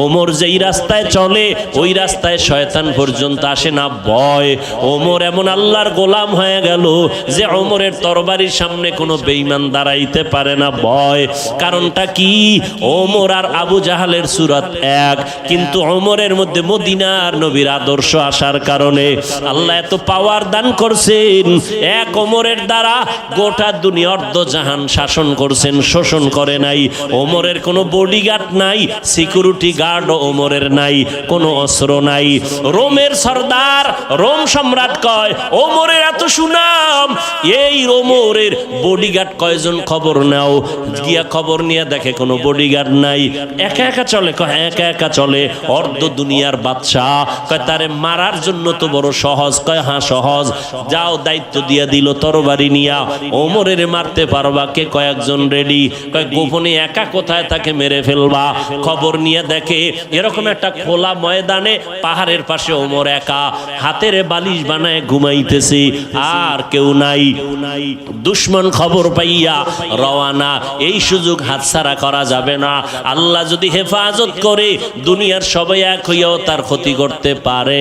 ওমর যেই রাস্তায় চলে ওই রাস্তায় শয়তান পর্যন্ত আসে না, ভয়। ওমর এমন আল্লাহর গোলাম হয়ে গেল যে ওমরের তরবারির সামনে কোনো বেঈমান দাঁড়াইতে পারে না, ভয়। কারণটা কি? ওমর আর আবু জাহালের সূরত এক, কিন্তু ওমরের মধ্যে মদিনার নবীর আদর্শ আসার কারণে আল্লাহ এত পাওয়ার দান করছেন। এক ওমরের দ্বারা গোটা দুনিয়া অর্ধ জাহান শাসন করছেন, শোষণ করে নাই। ওমরের কোনো বডিগার্ড নাই, সিকিউরিটি গার্ড ওমরের নাই, কোনো অস্ত্র নাই। রোমের সর্দার, রোম সম্রাট কয় ওমরের এত সুনাম, এই ওমরের বডিগার্ড কয়জন খবর নাও। গিয়া খবর নিয়ে দেখে কোনো বডিগার্ড নাই, একা একা চলে। কয় একা একা চলে, অর্ধ দুনিয়ার বাদশাহ। কয় তারে মারার জন্য তো বড় সহজ। কয় হ্যাঁ সহজ, যাও দায়িত্ব দিয়ে দিল তরবারি নিয়া, ওমরের মারতে পারবা কে? কয়েকজন রেডি। কয় গোপনে একা কোথায় তাকে মেরে ফেলবা? খবর নিয়ে দেখে এরকম একটা খোলা ময়দানে পাহাড়ের পাশে ওমর একা, হাতের বালিশ বানায় ঘুমাইতেছে, আর কেউ নাই। দুশমন খবর পাইয়া রওয়ানা। এই সুযোগ হাতছাড়া করা যাবে না। আল্লাহ যদি হেফাজত করে দুনিয়ার সবাই এক হইয়াও তার ক্ষতি করতে পারে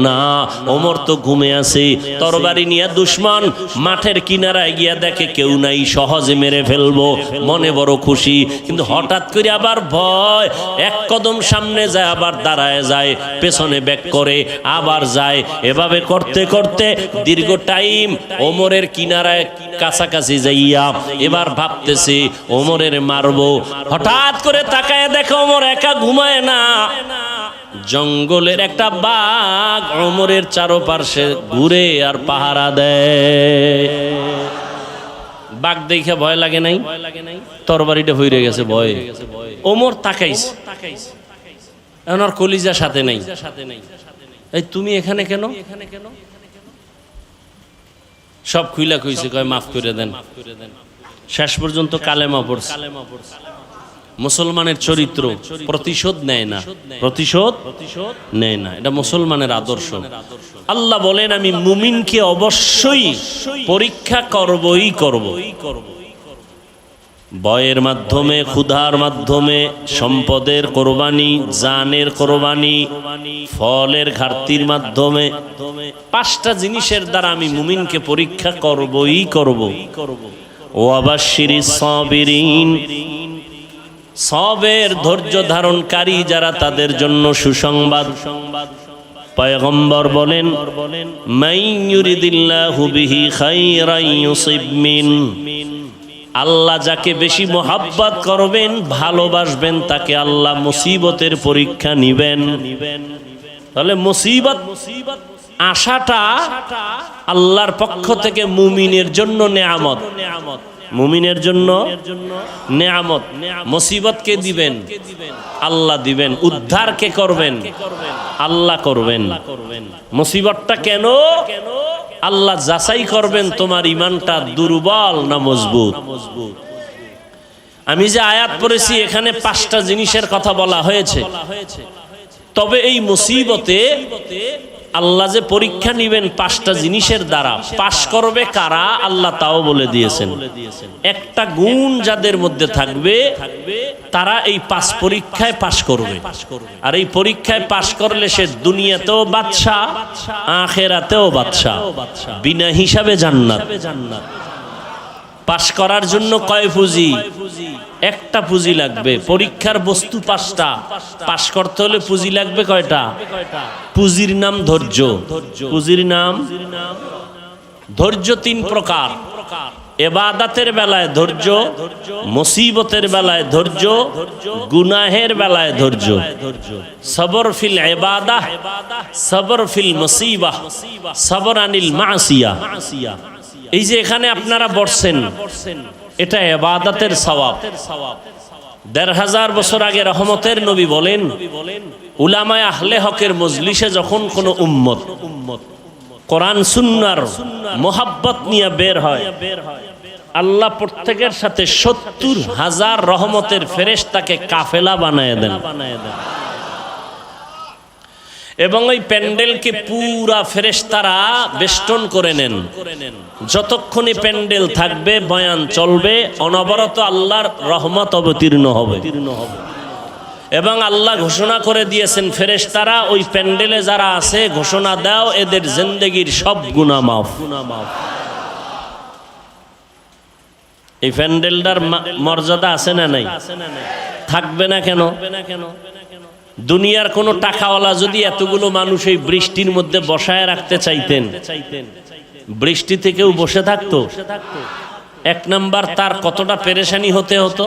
না। ওমর তো ঘুমে আছে, তরবারি নিয়ে দুশমন মাঠের কিনারায় গিয়া দেখে কেউ নাই, সহজে মেরে ফেলবো, মনে বড় খুশি। কিন্তু হঠাৎ করে আবার ভয়, এক কদম সামনে যায়, আবার দাঁড়ায় যায়, পেছনে ব্যাক করে আবার যায়। এভাবে করতে করতে দীর্ঘ টাইম ওমরের কিনারায় কাছাকাছি যাইয়া এবার ভাবতেছে ওমরের মারবো। হঠাৎ করে তাকায় দেখে ওমর একা ঘুমায় না, জঙ্গলের একটা বাঘ ওমরের চারপাশে ঘুরে আর পাহারা দেয়। বাঘ দেখে ভয় লাগে নাই? তরবারিটা হইরে গেছে ভয়ে। ওমর তাকাইছে, এখন আর কলিজা সাথে নাই। এই তুমি এখানে কেন? সব খুইলা কইছে, কয় মাফ করে দেন। শেষ পর্যন্ত কালেমা পড়ছে। মুসলমানের চরিত্র প্রতিশোধ নেয় না, প্রতিশোধ নেয় না, এটা মুসলমানের আদর্শ। আল্লাহ বলেন আমি মুমিনকে অবশ্যই পরীক্ষা করবই করব। ভয়ের মাধ্যমে, ক্ষুধার মাধ্যমে, সম্পদের কোরবানি, জানের কোরবানি, ফলের ঘাটতির মাধ্যমে, পাঁচটা জিনিসের দ্বারা আমি মুমিনকে পরীক্ষা করবই করব। ওয়াবাশশিরিস সাবিরিন, সবের ধৈর্য ধারণকারী যারা তাদের জন্য সুসংবাদ। পয়গম্বর বলেন মান ইউরিদিল্লাহু বিহি খায়রান ইউসিব মিন, আল্লাহ যাকে বেশি মোহাব্বত করবেন, ভালোবাসবেন, তাকে আল্লাহ মুসিবতের পরীক্ষা নিবেন। তাহলে মুসিবত আশাটা আল্লাহর পক্ষ থেকে মুমিনের জন্য নেয়ামত, মুমিনের জন্য নেয়ামত। মুসিবত কে দিবেন? আল্লাহ দিবেন। উদ্ধার কে করবেন? আল্লাহ করবেন। মুসিবতটা কেন? আল্লাহ যাচাই করবেন তোমার ঈমানটা দুর্বল না মজবুত। আমি যে আয়াত পড়েছি এখানে পাঁচটা জিনিসের কথা বলা হয়েছে, তবে এই মুসিবতে আল্লাহ যে পরীক্ষা নিবেন পাঁচটা জিনিসের দ্বারা, পাশ করবে কারা আল্লাহ তাও বলে দিয়েছেন। একটা গুণ যাদের মধ্যে থাকবে তারা এই পাঁচ পরীক্ষায় পাশ করবে। আর এই পরীক্ষায় পাশ করলে সে দুনিয়াতেও বাদশা, আখিরাতেও বাদশা, বিনা হিসাবে জান্নাত। পাশ করার জন্য কয় পুঁজি? একটা পুঁজি লাগবে। পরীক্ষার বস্তু পাঁচটা, পাশ করতে হলে পুঁজি লাগবে কয়টা? পুঁজির নাম ধৈর্য। পুঁজির নাম ধৈর্য। তিন প্রকার: ইবাদতের বেলায় ধৈর্য, মুসিবতের বেলায় ধৈর্য, গুনাহের বেলায় ধৈর্য। সবর ফিল ইবাদাহ, সবর ফিল মুসিবাহ, সবর আনিল মাসিয়া। এই যে এখানে আপনারা বসছেন, এটা ইবাদতের সওয়াব। ১৫০০ বছর আগে রহমতের নবী বলেন, উলামায়ে আহলে হকের মজলিসে যখন কোন উম্মত কোরআন সুন্নাহর মোহাব্বত নিয়ে বের হয়, আল্লাহ প্রত্যেকের সাথে ৭০,০০০ রহমতের ফেরেশতাকে কাফেলা বানায় দেন। এবং ওই প্যান্ডেলকে পুরা ফেরেশতারা বেষ্টন করে নেন। যতক্ষণে প্যান্ডেল থাকবে, বয়ান চলবে, অনবরত আল্লাহর রহমত অবতীর্ণ হবে। এবং আল্লাহ ঘোষণা করে দিয়েছেন ফেরেশতারা ওই প্যান্ডেলে যারা আছে ঘোষণা দাও এদের জিন্দেগীর সব গুনাহ মাফ। এই প্যান্ডেলটার মর্যাদা আছে না নাই? থাকবে না কেন? দুনিয়ার কোন টাকাওয়ালা যদি এতগুলো মানুষ এই বৃষ্টির মধ্যে বসায় রাখতে চাইতেন, বৃষ্টি থেকেও বসে থাকতো? এক নাম্বার তার কতটা পেরেশানি হতে হতো।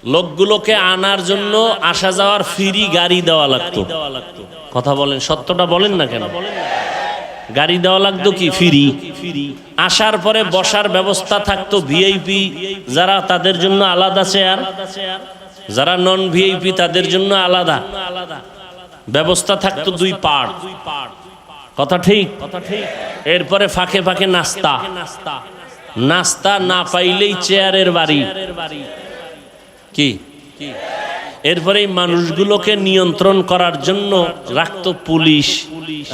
লোকগুলোকে আনার জন্য আসা যাওয়ার ফ্রি গাড়ি দেওয়া লাগতো। কথা বলেন, সত্যটা বলেন না কেন? গাড়ি দেওয়া লাগতো কি ফ্রি। আসার পরে বসার ব্যবস্থা থাকতো ভিআইপি যারা তাদের জন্য আলাদা চেয়ার, যারা নন ভিআইপি তাদের জন্য আলাদা ব্যবস্থা থাকতো, 2 পার্ট। কথা ঠিক? এরপরে ফাঁকে ফাঁকে নাস্তা, নাস্তা না পাইলেই চেয়ারের বাড়ি কি। এরপরে এই মানুষগুলোকে নিয়ন্ত্রণ করার জন্য রাখতো পুলিশ,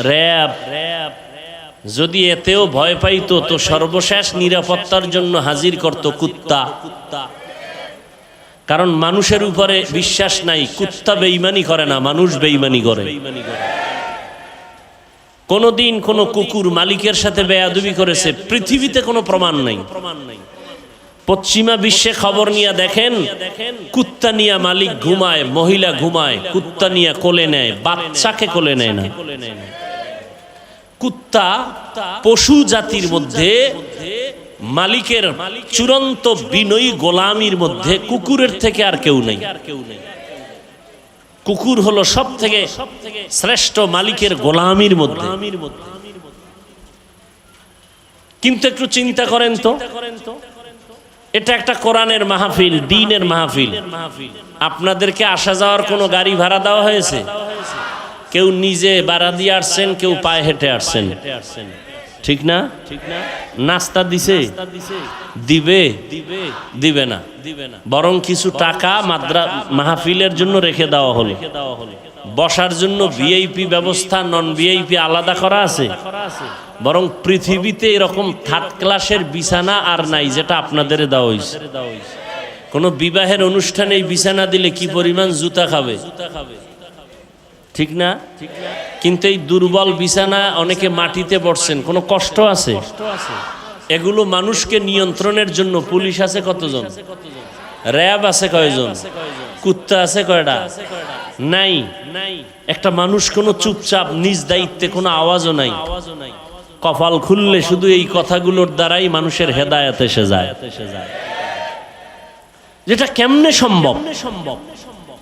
র্যাব। যদি এতেও ভয় পাইতো তো সর্বশেষ নিরাপত্তার জন্য হাজির করত কুত্তা। কারণ মানুষের উপরে বিশ্বাস নাই, কুত্তা বেঈমানি করে না, মানুষ বেঈমানি করে। কোনদিন কোন কুকুর মালিকের সাথে বেয়াদবি করেছে পৃথিবীতে কোনো প্রমাণ নাই। পশ্চিমা বিশ্বে খবর নিয়ে দেখেন, কুত্তা নিয়ে মালিক ঘুমায়, মহিলা ঘুমায়, কুত্তা নিয়ে কোলে নেয়, বাচ্চাকে কোলে নেয় না। কুত্তা পশু জাতির মধ্যে মালিকের চূড়ান্ত বিনয়ী গোলামির মধ্যে কুকুরের থেকে আর কেউ নেই। কুকুর হলো সব থেকে শ্রেষ্ঠ মালিকের গোলামির মধ্যে। কিন্তু একটু চিন্তা করেন তো, এটা একটা কোরআনের মাহফিল, দ্বীনের মাহফিল। আপনাদেরকে আসা যাওয়ার কোনো গাড়ি ভাড়া দেওয়া হয়েছে? কেউ নিজে ভাড়া দিয়ে আসছেন, কেউ পায়ে হেঁটে আসছেন, ঠিক না? নাস্তা দিছে? দিবে? দিবে না। বরং কিছু টাকা মাহফিলের জন্য রেখে দেওয়া হলো। বসার জন্য ভিআইপি ব্যবস্থা, নন ভিআইপি আলাদা করা আছে। বরং পৃথিবীতে এরকম 3rd ক্লাসের বিছানা আর নাই যেটা আপনাদের দেওয়া হয়েছে। কোনো বিবাহের অনুষ্ঠানে এই বিছানা দিলে কি পরিমাণ জুতা খাবে, ঠিক না? কিন্তু এই দুর্বল বিছানা অনেকে মাটিতে পড়ছেন, কোনো কষ্ট আছে? এগুলো মানুষকে নিয়ন্ত্রণের জন্য পুলিশ আছে কতজন? র্যাব আছে কয়জন? কুত্তা আছে কয়টা? নাই। একটা মানুষ কোনো চুপচাপ নিজ দায়িত্বে কোনো আওয়াজও নাই। কপাল খুললে শুধু এই কথাগুলোর দ্বারাই মানুষের হেদায়েত এসে যায়। যেটা কেমনে সম্ভব?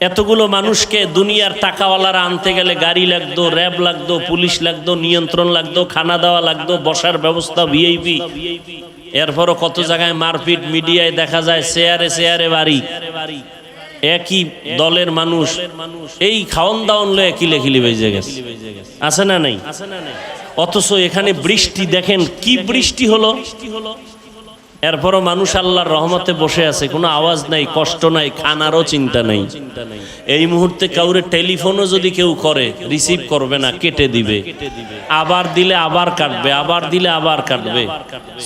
এতগুলো মানুষকে দুনিয়ার টাকাওয়ালারা আনতে গেলে গাড়ি লাগতো, র্যাব লাগতো, পুলিশ লাগতো, নিয়ন্ত্রণ লাগতো, খানা দেওয়া লাগতো, বসার ব্যবস্থা ভিআইপি। এরপরও কত জায়গায় মারপিট, মিডিয়ায় দেখা যায় চেয়ারে চেয়ারে বাড়ি। একই দলের মানুষ এই খাওন দাওন লয়ে কিলে বেজে গেছে, আছে না নাই? অথচ এখানে বৃষ্টি দেখেন কি বৃষ্টি হলো। এরপরও মানুষ আল্লাহর রহমতে বসে আছে, কোনো আওয়াজ নাই, কষ্ট নাই, খানারও চিন্তা নাই। এই মুহূর্তে কাউরে টেলিফোনও যদি কেউ করে রিসিভ করবে না, কেটে দিবে। আবার দিলে আবার কাটবে, আবার দিলে আবার কাটবে।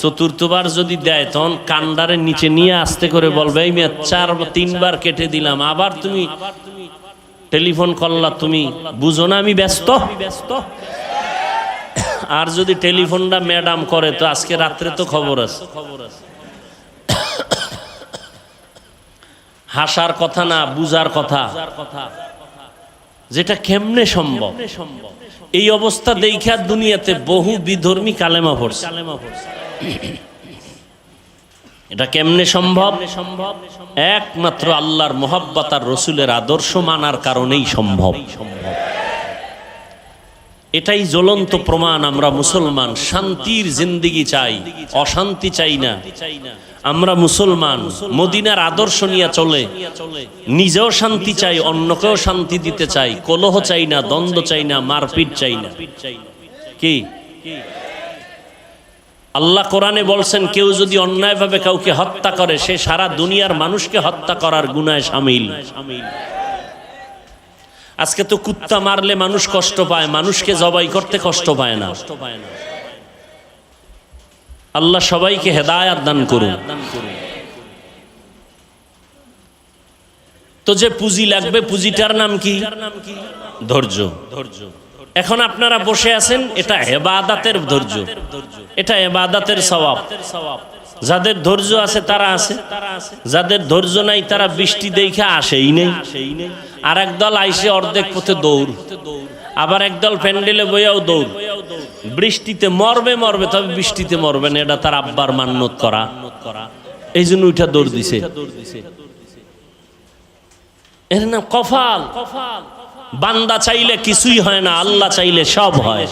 চতুর্থবার যদি দেয় তখন কান্ডারের নিচে নিয়ে আস্তে করে বলবে, এই মেয়ে 4-3 বার কেটে দিলাম, আবার তুমি টেলিফোন করলা, তুমি বুঝো না আমি ব্যস্ত। আর যদি টেলিফোনটা ম্যাডাম করে তো আজকে রাত্রে তো খবর আছে। হাসার কথা না, বুঝার কথা। যেটা কেমনে সম্ভব? এই অবস্থা দেখা দুনিয়াতে বহু বিধর্মী কালেমা পড়ছে। এটা কেমনে সম্ভব? একমাত্র আল্লাহর মোহাব্বত আর রসুলের আদর্শ মানার কারণেই সম্ভব। এটাই জ্বলন্ত প্রমাণ আমরা মুসলমান শান্তির জিন্দেগি চাই, অশান্তি চাই না। আমরা মুসলমান মদিনার আদর্শ নিয়ে চলে, নিজেও শান্তি চাই, অন্যকেও শান্তি দিতে চাই, কলহ চাই না, দ্বন্দ্ব চাই না, মারপিট চাই না। কি আল্লাহ কোরআনে বলছেন, কেউ যদি অন্যায়ভাবে কাউকে হত্যা করে সে সারা দুনিয়ার মানুষকে হত্যা করার গুনায় শামিল। আজকে তো কুত্তা মারলে মানুষ কষ্ট পায়, মানুষকে জবাই করতে কষ্ট পায় না। আল্লাহ সবাইকে হেদায়েত দান করুন। তো যে পুঁজি লাগবে, পুঁজিটার নাম কি? ধৈর্য। এখন আপনারা বসে আছেন, এটা ইবাদতের ধৈর্য, এটা ইবাদতের সওয়াব। যাদের ধৈর্য আছে তারা আছে, যাদের ধৈর্য নাই তারা বৃষ্টি দেখে আসেই নেই। আর একদল আইসে অর্ধেক পথে দৌড়, আবার একদল প্যান্ডেলে বইয়াও দৌড়। বৃষ্টিতে মরবে মরবে, তবে বৃষ্টিতে মরবে না, এটা তার আব্বার মান্যত করা, এই জন্য ওইটা দৌড় দিছে। এর নাম কফাল। বান্দা চাইলে কিছুই হয় না, আল্লাহ চাইলে সব হয়।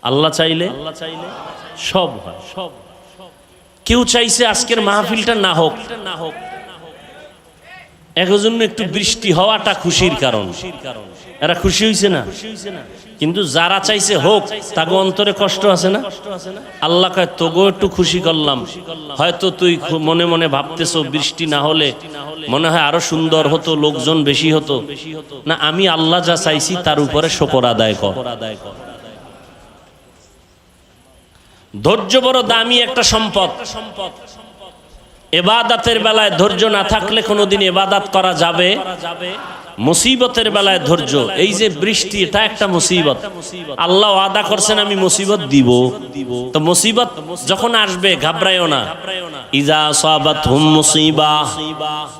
আল্লাহ চাইলে সব হয়। কেউ চাইছে আজকের মাহফিলটা না হোক, একজন্য একটু বৃষ্টি হওয়াটা খুশির কারণ, এরা খুশি হইছে না। কিন্তু যারা চাইছে হোক, তাকে অন্তরে কষ্ট আছে না। আল্লাহ কয় তোগো একটু খুশি করলাম, হয়তো তুই মনে মনে ভাবতেছো বৃষ্টি না হলে মনে হয় আরো সুন্দর হতো, লোকজন বেশি হতো না। আমি আল্লাহ যা চাইছি তার উপরে শুকর আদায় কর। ধৈর্য বড় দামি একটা সম্পদ। ইবাদতের বেলায় ধৈর্য না থাকলে কোনোদিন ইবাদত করা যাবে। মুসিবতের বেলায় ধৈর্য, এই যে বৃষ্টি, এটা একটা মুসিবত। আল্লাহ ওয়াদা করছেন আমি মুসিবত দিব। তো মুসিবত যখন আসবে ঘাবড়াইও না। ইজা আসাবাতহুম মুসিবাহ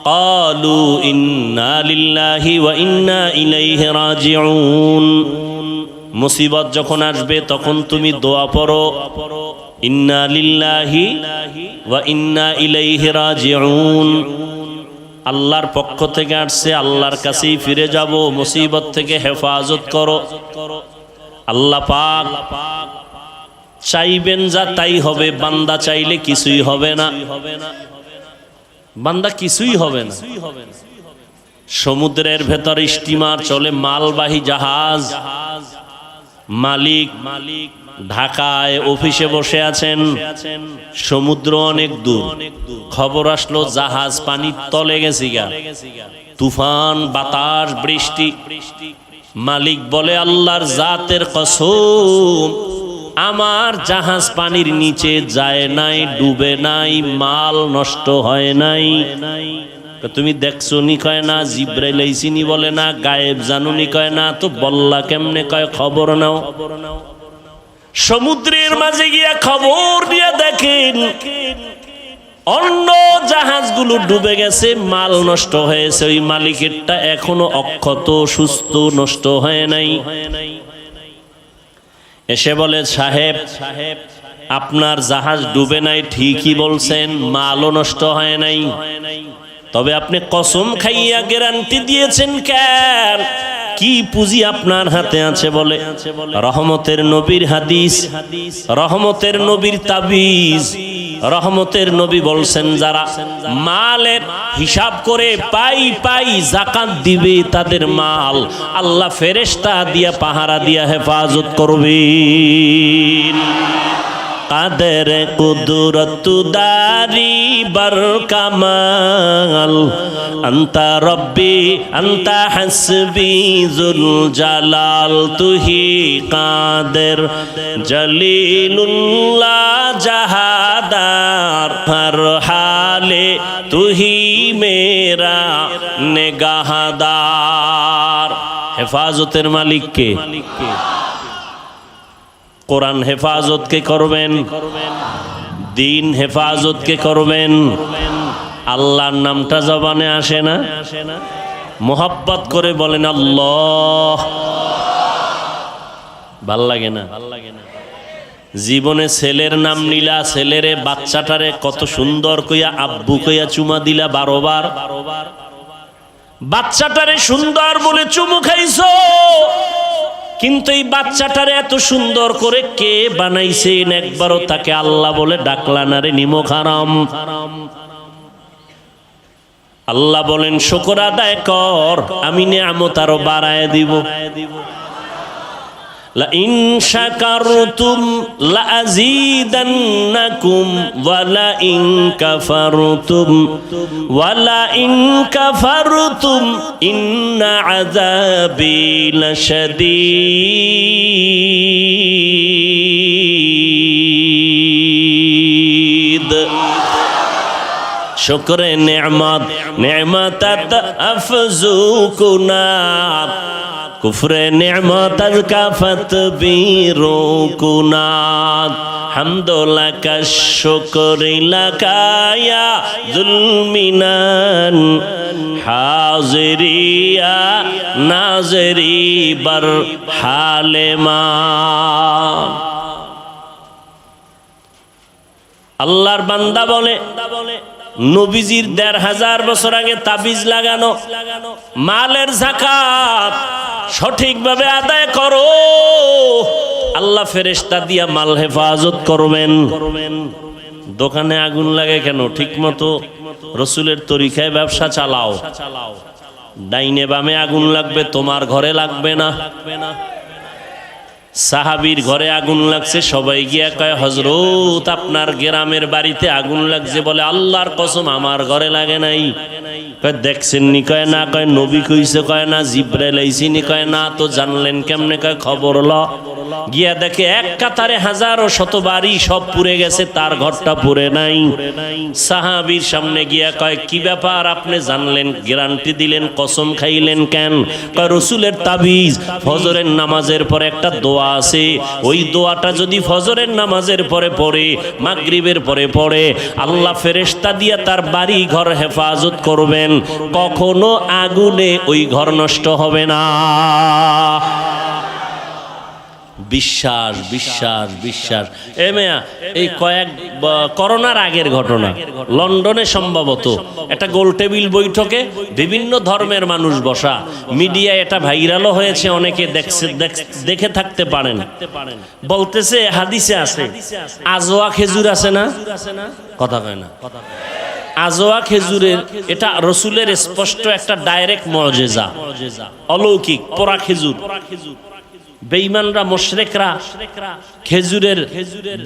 ক্বালু ইন্না লিল্লাহি ওয়া ইন্না ইলাইহি রাজিউন। মুসিবত যখন আসবে তখন তুমি দোয়া পড়ো, ইন্না লিল্লাহি ওয়া ইন্না ইলাইহি রাজিউন। আল্লাহর পক্ষ থেকে আসছে, আল্লাহর কাছেই ফিরে যাব, মুসিবত থেকে হেফাজত করো। আল্লাহ পাক চাইবেন যা তাই হবে, বান্দা চাইলে কিছুই হবে না, বান্দা কিছুই হবে না। সমুদ্রের ভেতর স্টিমার চলে, মালবাহী জাহাজ, মালিক ঢাকায় অফিসে বসে আছেন, সমুদ্র অনেক দূর। খবর আসলো জাহাজ পানির তলে গেছে গা, তুফান, বাতাস, বৃষ্টি। মালিক বলে আল্লাহর জাতের কসম, আমার জাহাজ পানির নিচে যায় নাই, ডুবে নাই, মাল নষ্ট হয় নাই। তুমি দেখছো নি? কয় না। জিব্রাইল আইছিনি? বলে না। গায়েব জানুনি? কয় না। তো বললা কেমনে? কয় খবর নাও। সমুদ্রের মাঝে গিয়া খবর দিয়ে দেখেন অন্য জাহাজগুলো ডুবে গেছে, মাল নষ্ট হয়েছে। ওই মালিকেরটা এখনো অক্ষত, সুস্থ, নষ্ট হয় নাই। এসে বলে সাহেব, আপনার জাহাজ ডুবে নাই, ঠিকই বলছেন, মালও নষ্ট হয় নাই, তবে আপনি কসম খাইয়া গ্যারান্টি দিয়েছেন কেন? কি পুঁজি আপনার হাতে আছে? বলে রহমতের নবীর হাদিস, রহমতের নবীর তাবিজ। রহমতের নবী বলছেন যারা মালের হিসাব করে পাই পাই যাকাত দিবে, তাদের মাল আল্লাহ ফেরেশতা দিয়া পাহারা দিয়া হেফাজত করবেন। কাদের কুদরত দারি বার কামাল, আন্তা রব্বি আন্তা হাসবি জুল জালাল, তুহি কাদের জলিলুল্লাহ জাহাদার, হর হালে তুহি মেরা নেগাহদার। হেফাজতের মালিক কে? কোরআন হেফাজত কে করবেন? দিন হেফাজত কে করবেন? আল্লাহর নামটা জবানে আসে না? মোহাব্বত করে বলেন আল্লাহ। ভাল লাগে না? জীবনে ছেলের নাম নিলা, ছেলেরে বাচ্চাটারে কত সুন্দর কইয়া আব্বু কইয়া চুমা দিলা 12 বার। বাচ্চাটারে সুন্দর বলে চুমু খাইছো, কিন্তু এই বাচ্চাটারে এত সুন্দর করে কে বানাইছেন একবারও তাকে আল্লাহ বলে ডাকলা না রে, নিমক হারাম। আল্লাহ বলেন শুকর আদায় কর, আমি নিয়ামত আরো বাড়ায় দিব। লা ইন শাকারতুম লা আযীদান্নাকুম ওয়া লা ইন কাফারতুম ইন্না আযাবি লাশাদীদ। শুকরে নেয়ামত নেয়ামতাত আফজু কুনাত কুফরে নেয়ামত কাফাত বিরু কুনাত হামদুলিল্লাহ শুকরিলাকা ইয়া যুলমিনান হাজিরিয়া নাজরি বার হালেমা। আল্লাহর বান্দা বলে নবীজির ১৫০০ বছর আগে তাবিজ লাগানো মালের যাকাত সঠিকভাবে আদায় করো, আল্লাহ ফেরেশতা দিয়া মাল হেফাজত করবেন। দোকানে আগুন লাগে কেন? ঠিক মতো রসুলের তরিকায় ব্যবসা চালাও। ডাইনে বামে আগুন লাগবে, তোমার ঘরে লাগবে না। সাহাবীর ঘরে আগুন লাগছে, সবাই গিয়া কয় হযরত আপনার গ্রামের বাড়িতে আগুন লাগছে। বলে আল্লাহর কসম আমার ঘরে লাগে নাই। কয় দেখছেন নি? কয় না। কয় নবী কইছে? কয় না। জিব্রাইল আইছিনি? কয় না। তো জানলেন কেমনে? কয় খবর ল। গিয়া দেখে এক কাতারে হাজারো শত বাড়ি সব পুড়ে গেছে, তার ঘরটা পুড়ে নাই। সাহাবীর সামনে গিয়া কয় কি ব্যাপার, আপনি জানলেন, গ্যারান্টি দিলেন, কসম খাইলেন কেন? কয় রসুলের তাবিজ, ফজরের নামাজের পরে একটা দোয়া আছে, ওই দোয়াটা যদি ফজরের নামাজের পরে পড়ে, মাগরিবের পরে পড়ে, আল্লাহ ফেরেশতা দিয়া তার বাড়ি ঘর হেফাজত করবেন, কখনো আগুনে ওই ঘর নষ্ট হবে না। বিশ্বাস বিশ্বাস বিশ্বাস। এ মেয়া, এই করোনার আগের ঘটনা, লন্ডনে সম্ভবত একটা গোল টেবিল বৈঠকে বিভিন্ন ধর্মের মানুষ বসা, মিডিয়া এটা ভাইরালও হয়েছে, অনেকে দেখে থাকতে পারেন। বলতেছে হাদিসে আছে আজোয়া খেজুর আছে না? কথা কয় না। আজোয়া খেজুরের এটা রসুলের স্পষ্ট একটা ডাইরেক্ট মুজিজা, অলৌকিক। পোড়া খেজুর, বেঈমানরা মুশরিকরা খেজুরের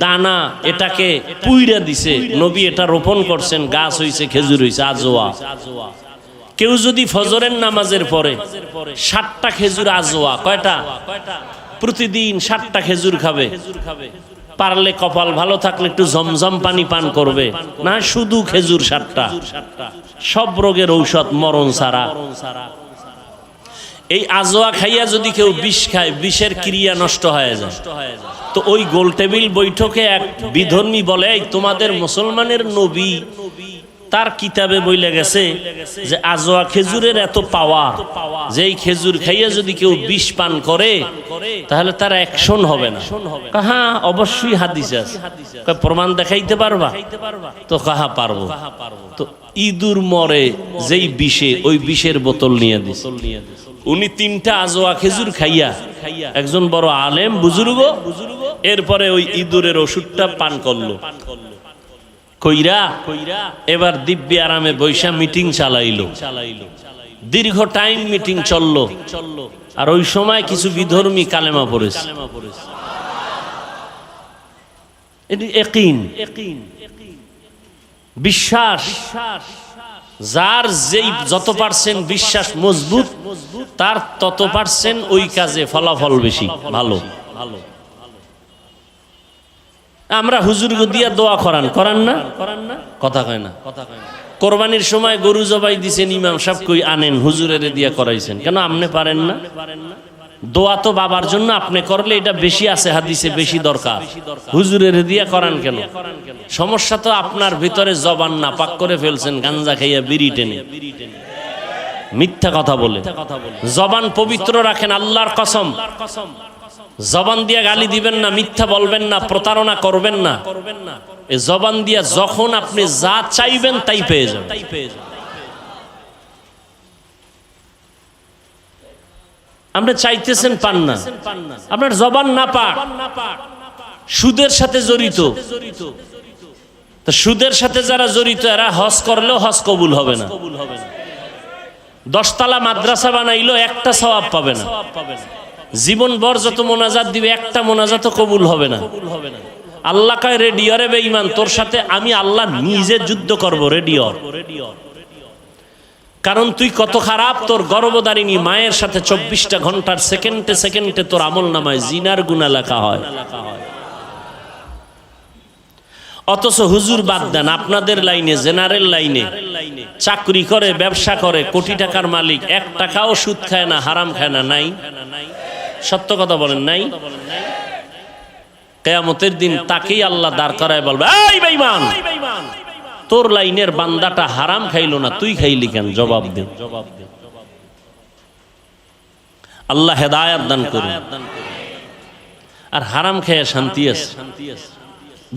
দানা এটাকে পুইরা দিছে, নবী এটা রোপণ করছেন, গাছ হইছে, খেজুর হইছে, আজোয়া। কেউ যদি ফজরের নামাজের পরে 7টা খেজুর, আজোয়া কয়টা? প্রতিদিন 7টা খেজুর খাবে। পারলে কপাল ভালো থাকলে একটু জমজম পানি পান করবে, না শুধু খেজুর 7টা। সব রোগের ঔষধ, মরণ ছাড়া। এই আজোয়া খাইয়া যদি কেউ বিষ খায়, বিষের ক্রিয়া নষ্ট হয়ে যায়। তো ওই গোল টেবিল বৈঠকে এক বিধর্মী বলে, তোমাদের মুসলমানের নবী তার কিতাবে বইলে গেছে যে আজোয়া খেজুরের এত পাওয়া, যে এই খেজুর খাইয়া যদি কেউ বিষ পান করে তাহলে তার অ্যাকশন হবে না। হ্যাঁ অবশ্যই হাদিসে আছে। প্রমাণ দেখাইতে পারবা? তো কাহা পারবো। তো ইঁদুর মরে যেই বিষে, ওই বিষের বোতল নিয়ে দিছে। উনি 3টা আজোয়া খেজুর খাইয়া, একজন বড় আলেম বুজুর্গ, এরপরে ওই ইঁদুরের ওষুধটা পান করলো। কইরা এবার দিব্যি আরামে বৈশা মিটিং চালাইলো। দীর্ঘ টাইম মিটিং চললো। আর ওই সময় কিছু বিধর্মী কালেমা পড়েছে। এটি ইয়াকিন, বিশ্বাস। যার যেই যত পারছেন বিশ্বাস মজবুত, তার তত পারছেন ওই কাজে ফলাফল বেশি ভালো। আমরা হুজুরকে দিয়া দোয়া করান না? কথা কয় না। কোরবানির সময় গরু জবাই দিছেন, ইমাম সাহেব কই আনেন, হুজুরের দিয়া করাইছেন কেন? আপনি পারেন না? দোয়া তো বাবার জন্য আপনি করলে এটা বেশি আছে হাদিসে, বেশি দরকার। হুজুরের দিয়া করান কেন? সমস্যা তো আপনার ভিতরে জবান না পাক করে ফেলছেন, গাঞ্জা খাইয়া বিড়ি টেনে, মিথ্যা কথা বলে। জবান পবিত্র রাখেন, আল্লাহর কসম। জবান দিয়া গালি দিবেন না, মিথ্যা বলবেন না, প্রতারণা করবেন না। এই জবান দিয়া যখন আপনি যা চাইবেন তাই পেয়ে যাবেন। আপনি চাইতেছেন পান না, আপনার জবান না পাক, সুদের সাথে জড়িত। তো সুদের সাথে যারা জড়িত এরা হজ করলেও হজ কবুল হবে না। 10 তলা মাদ্রাসা বানাইলো একটা সওয়াব পাবে না। জীবন ভর যত মোনাজাত দিবে একটা মোনাজাতও কবুল হবে না। আল্লাহ কয় রেডিও রে বেঈমান, তোর সাথে আমি আল্লাহ নিজে যুদ্ধ করব। রেডিও, কারণ তুই কত খারাপ। তোর গর্ভধারিণী মায়ের সাথে 24টা ঘন্টার সেকেন্ডে সেকেন্ডে তোর আমল নামায় জিনার গুনাহ লেখা হয়। অথচ হুজুর বাদ দেন, আপনাদের লাইনে, জেনারেল লাইনে চাকরি করে, ব্যবসা করে, কোটি টাকার মালিক, 1 টাকাও সুদ খায় না, হারাম খায় না, নাই? সত্য কথা বলেন, নাই? কিয়ামতের দিন তাকেই আল্লাহ দাঁড় করায় বলবে, এই বেঈমান, তোর লাইনের বান্দাটা হারাম খাইলো না, তুই খাইলি কেন? জবাব দে। আল্লাহ হেদায়েত দান করুন। আর হারাম খেয়ে শান্তি আছে,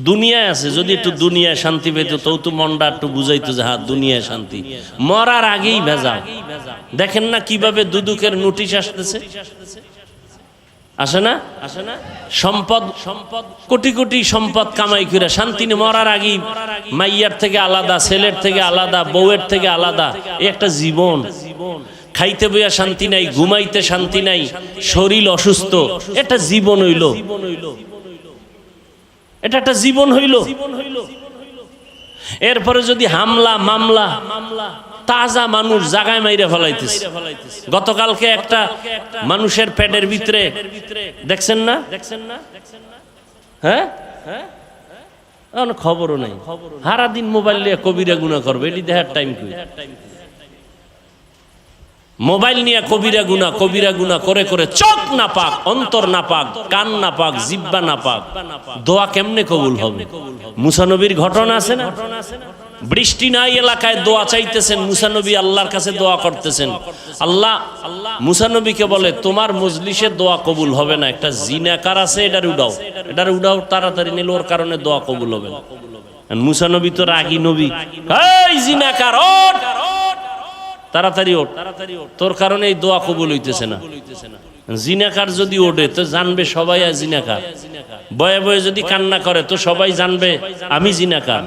দুনিয়ায় আছে। যদি একটু দুনিয়ায় শান্তি পেত, তো মনটা একটু বুঝাইতো যে হ্যাঁ দুনিয়ায় শান্তি। মরার আগেই ভেজাল। দেখেন না কিভাবে দুদুকের নোটিশ আসতেছে, আসে না? সম্পদ কোটি কোটি সম্পদ কামাই করে শান্তি নেই। মরার আগেই মাইয়ার থেকে আলাদা, ছেলের থেকে আলাদা, বউয়ের থেকে আলাদা। একটা জীবন। খাইতে বইয়া শান্তি নাই, ঘুমাইতে শান্তি নাই, শরীর অসুস্থ। এটা জীবন হইল, এটা একটা জীবন হইল। এরপরে যদি হামলা মামলা, তাজা মানুষ জাগায় মাইরে ফেলাইতেছে। গতকালকে একটা মানুষের পেটের ভিতরে দেখছেন না? হ্যাঁ, খবরও নাই। সারাদিন মোবাইল নিয়ে কবিরা গুনাহ করবে, এটি দেখার টাইম কই? মোবাইল নিয়ে কবিরা গুনাহ করে করে চোখ নাপাক, অন্তর নাপাক, কান নাপাক, জিহ্বা নাপাক। দোয়া কেমনে কবুল হবে? মুসা নবীর ঘটনা আছে না? বৃষ্টি নাই এলাকায়, দোয়া চাইতেছেন মুসা নবী, আল্লাহর কাছে দোয়া করতেছেন। আল্লাহ মুসা নবীকে বলে, তোমার মজলিসে দোয়া কবুল হবে না, একটা জিনাকার আছে, এটার উড়াও তাড়াতাড়ি, নিলে ওর কারণে দোয়া কবুল হবে না। মুসা নবী তো রাগী নবী, এই জিনাকার ওঠ, তাড়াতাড়ি ওঠ, তোর কারণে এই দোয়া কবুল হইতেছে না। জিনাকার যদি ওঠে তো জানবে সবাই জিনাকার। বয়ে বয়ে যদি কান্না করে তো সবাই জানবে আমি জিনাকার।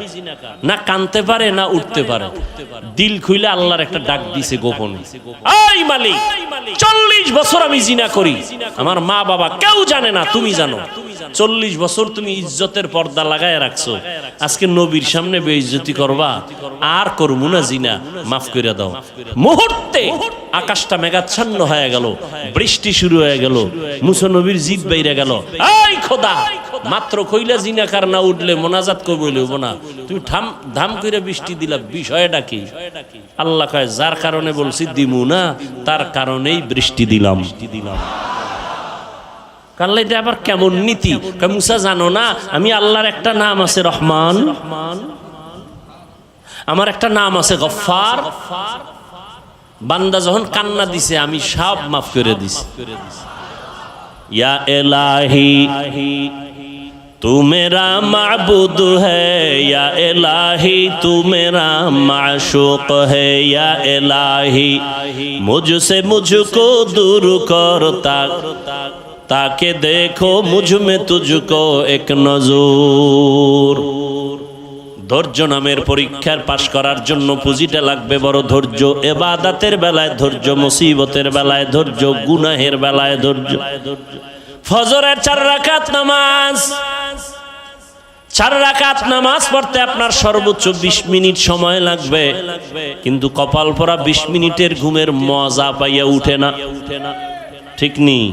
না কানতে পারে না উঠতে পারে, দিল খুইলে আল্লাহর একটা ডাক দিছে গোপন, এই মালিক 40 বছর আমি জিনা করি, আমার মা বাবা কেউ জানে না, তুমি জানো। 40 বছর তুমি ইজ্জতের পর্দা লাগায় রাখছো, আজকে নবীর সামনে বেইজ্জতি করবা, আর করবো না জিনা, মাফ করে দাও। মুহূর্তে আকাশটা মেঘাচ্ছন্ন হয়ে গেল, বৃষ্টি শুরু হয়ে গেল, মুসা নবীর জিদ বাইরে গেল, এই খোদা, মাত্র কইলা জিনাকার না উঠলে মোনাজাত করবো লইব না, তুমি ধাম করে বৃষ্টি দিলা, বিষয়টা কি? আল্লাহ কয়, যার কারণে বলছি দিমু না, তার কারণেই বৃষ্টি দিলাম। কারণ এটা আবার কেমন নীতি? মুসা জানো না আমি আল্লাহর একটা নাম আছে রহমান, আমার একটা নাম আছে গফফার। বান্দা যখন কান্না দিছে আমি সব মাফ করে দিছি। ইয়া ইলাহি तू मेरा माबूद है, या इलाही तू मेरा माशूक है, या इलाही मुझसे मुझको दूर करता, ताकि देखो मुझ में तुझको एक नजूर। ধৈর্য নামের পরীক্ষার পাশ করার জন্য পুঁজিটা লাগবে বড় ধৈর্য। ইবাদতের বেলায় ধৈর্য, মুসিবতের বেলায় ধৈর্য, গুনাহের বেলায় ধৈর্য। ফজরের 4 রাকাত নামাজ, 4 রাকাত নামাজ পড়তে আপনার সর্বোচ্চ 20 মিনিট সময় লাগবে, কিন্তু কপাল পরা 20 মিনিটের ঘুমের মজা পাইয়া উঠে না, ঠিক নেই?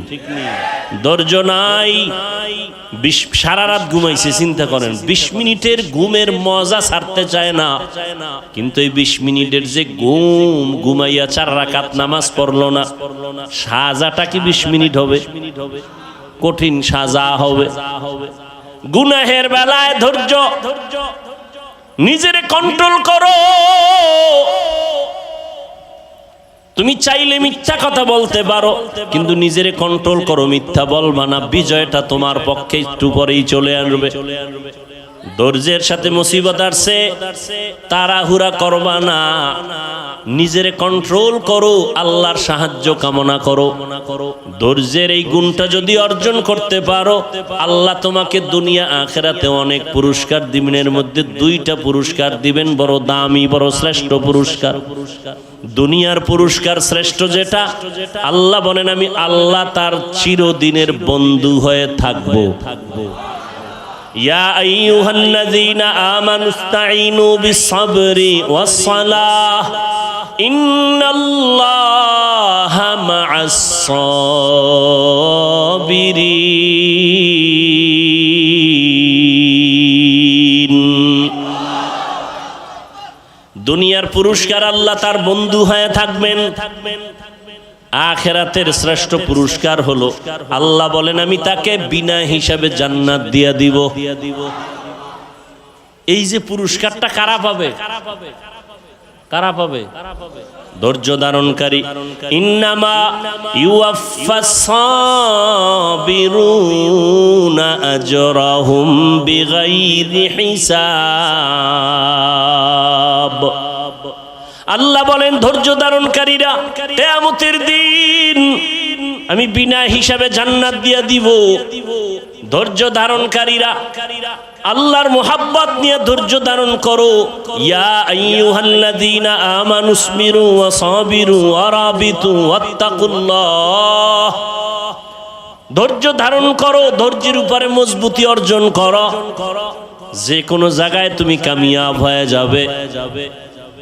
ধৈর্য নাই, সারা রাত ঘুমাইছে, চিন্তা করেন, 20 মিনিটের ঘুমের মজা ছাড়তে চায় না, কিন্তু এই 20 মিনিটের যে ঘুমাইয়া 4 রাকাত নামাজ পড়লো না, সাজাটা কি 20 মিনিট হবে? কঠিন সাজা হবে। গুনাহের বেলায় ধৈর্য, নিজেরে কন্ট্রোল করো। তুমি চাইলে মিথ্যা কথা বলতে পারো, কিন্তু নিজেরে কন্ট্রোল করো, মিথ্যা বলবা না, বিজয়টা তোমার পক্ষে একটু পরেই চলে আসবে। ধৈর্যের সাথে মুসিবত আসছে, তাড়াহুড়া করবা না, নিজেরে কন্ট্রোল করো, আল্লাহর সাহায্য কামনা করো। ধৈর্যের এই গুণটা যদি অর্জন করতে পারো, আল্লাহ তোমাকে দুনিয়া আখিরাতে অনেক পুরস্কার দিবেন। এর মধ্যে 2টা পুরস্কার দিবেন, বড় দামি, বড় শ্রেষ্ঠ পুরস্কার। দুনিয়ার পুরস্কার শ্রেষ্ঠ যেটা, আল্লাহ বলেন আমি আল্লাহ তার চিরদিনের বন্ধু হয়ে থাকবো। ইয়া আইয়ুহাল্লাযীনা আমানুস্তাঈনু বিস-সাবরি ওয়াস-সালাহ ইন্নাল্লাহা মা'আস-সাবিরিন। পুরস্কার আল্লাহ তার বন্ধু হয়ে থাকবেন। আখিরাতের শ্রেষ্ঠ পুরস্কার হলো আল্লাহ বলেন আমি তাকে বিনা হিসাবে জান্নাত দিয়া দিব। এই যে পুরস্কারটা কারা পাবে? কারা পাবে? ধৈর্য ধারণকারী। ইন্নামা ইউয়াফফাস সাবিরুনা আজরাহুম বিগাইরি হিসাব। আল্লাহ বলেন ধৈর্য ধারণকারীরা কিয়ামতের দিন আমি বিনা হিসাবে জান্নাত দিয়া দিব। ধৈর্য ধারণকারীরা আল্লাহর মুহাব্বত নিয়ে ধৈর্য ধারণ করো। ইয়া আইয়ুহাল্লাযীনা আমানুসবিরু ওয়া সাবিরু ওয়া রাবিতু ওয়াত্তাকুল্লাহ। ধৈর্য ধারণ করো, ধৈর্যের উপরে মজবুতি অর্জন করো, যে কোনো জায়গায় তুমি কামিয়াব হয়ে যাবে।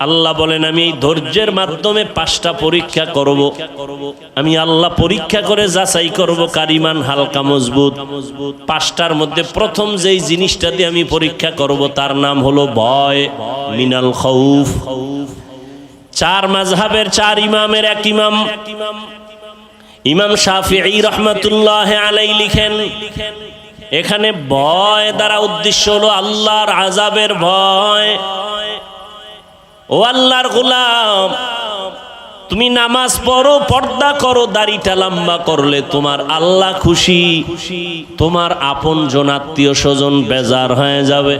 আল্লাহ বলেন আমি এই ধৈর্যের মাধ্যমে 5টা পরীক্ষা করব। আমি আল্লাহ পরীক্ষা করে যাচাই করব কার ঈমান হালকা মজবুত। 5টার মধ্যে প্রথম যেই জিনিসটা দিয়ে আমি পরীক্ষা করব তার নাম হলো ভয়, মিনাল খাউফ। 4 মাযহাবের 4 ইমামের এক ইমাম ইমাম শাফিঈ রাহমাতুল্লাহ আলাইহি লিখেন এখানে ভয় দ্বারা উদ্দেশ্য হলো আল্লাহর আযাবের ভয়। ও আল্লাহর গোলাম, তুমি নামাজ পড়ো, পর্দা করো, দাড়িটা লম্বা করলে তোমার আল্লাহ খুশি, তোমার আপনজন আত্মীয় স্বজন বেজার হয়ে যাবে।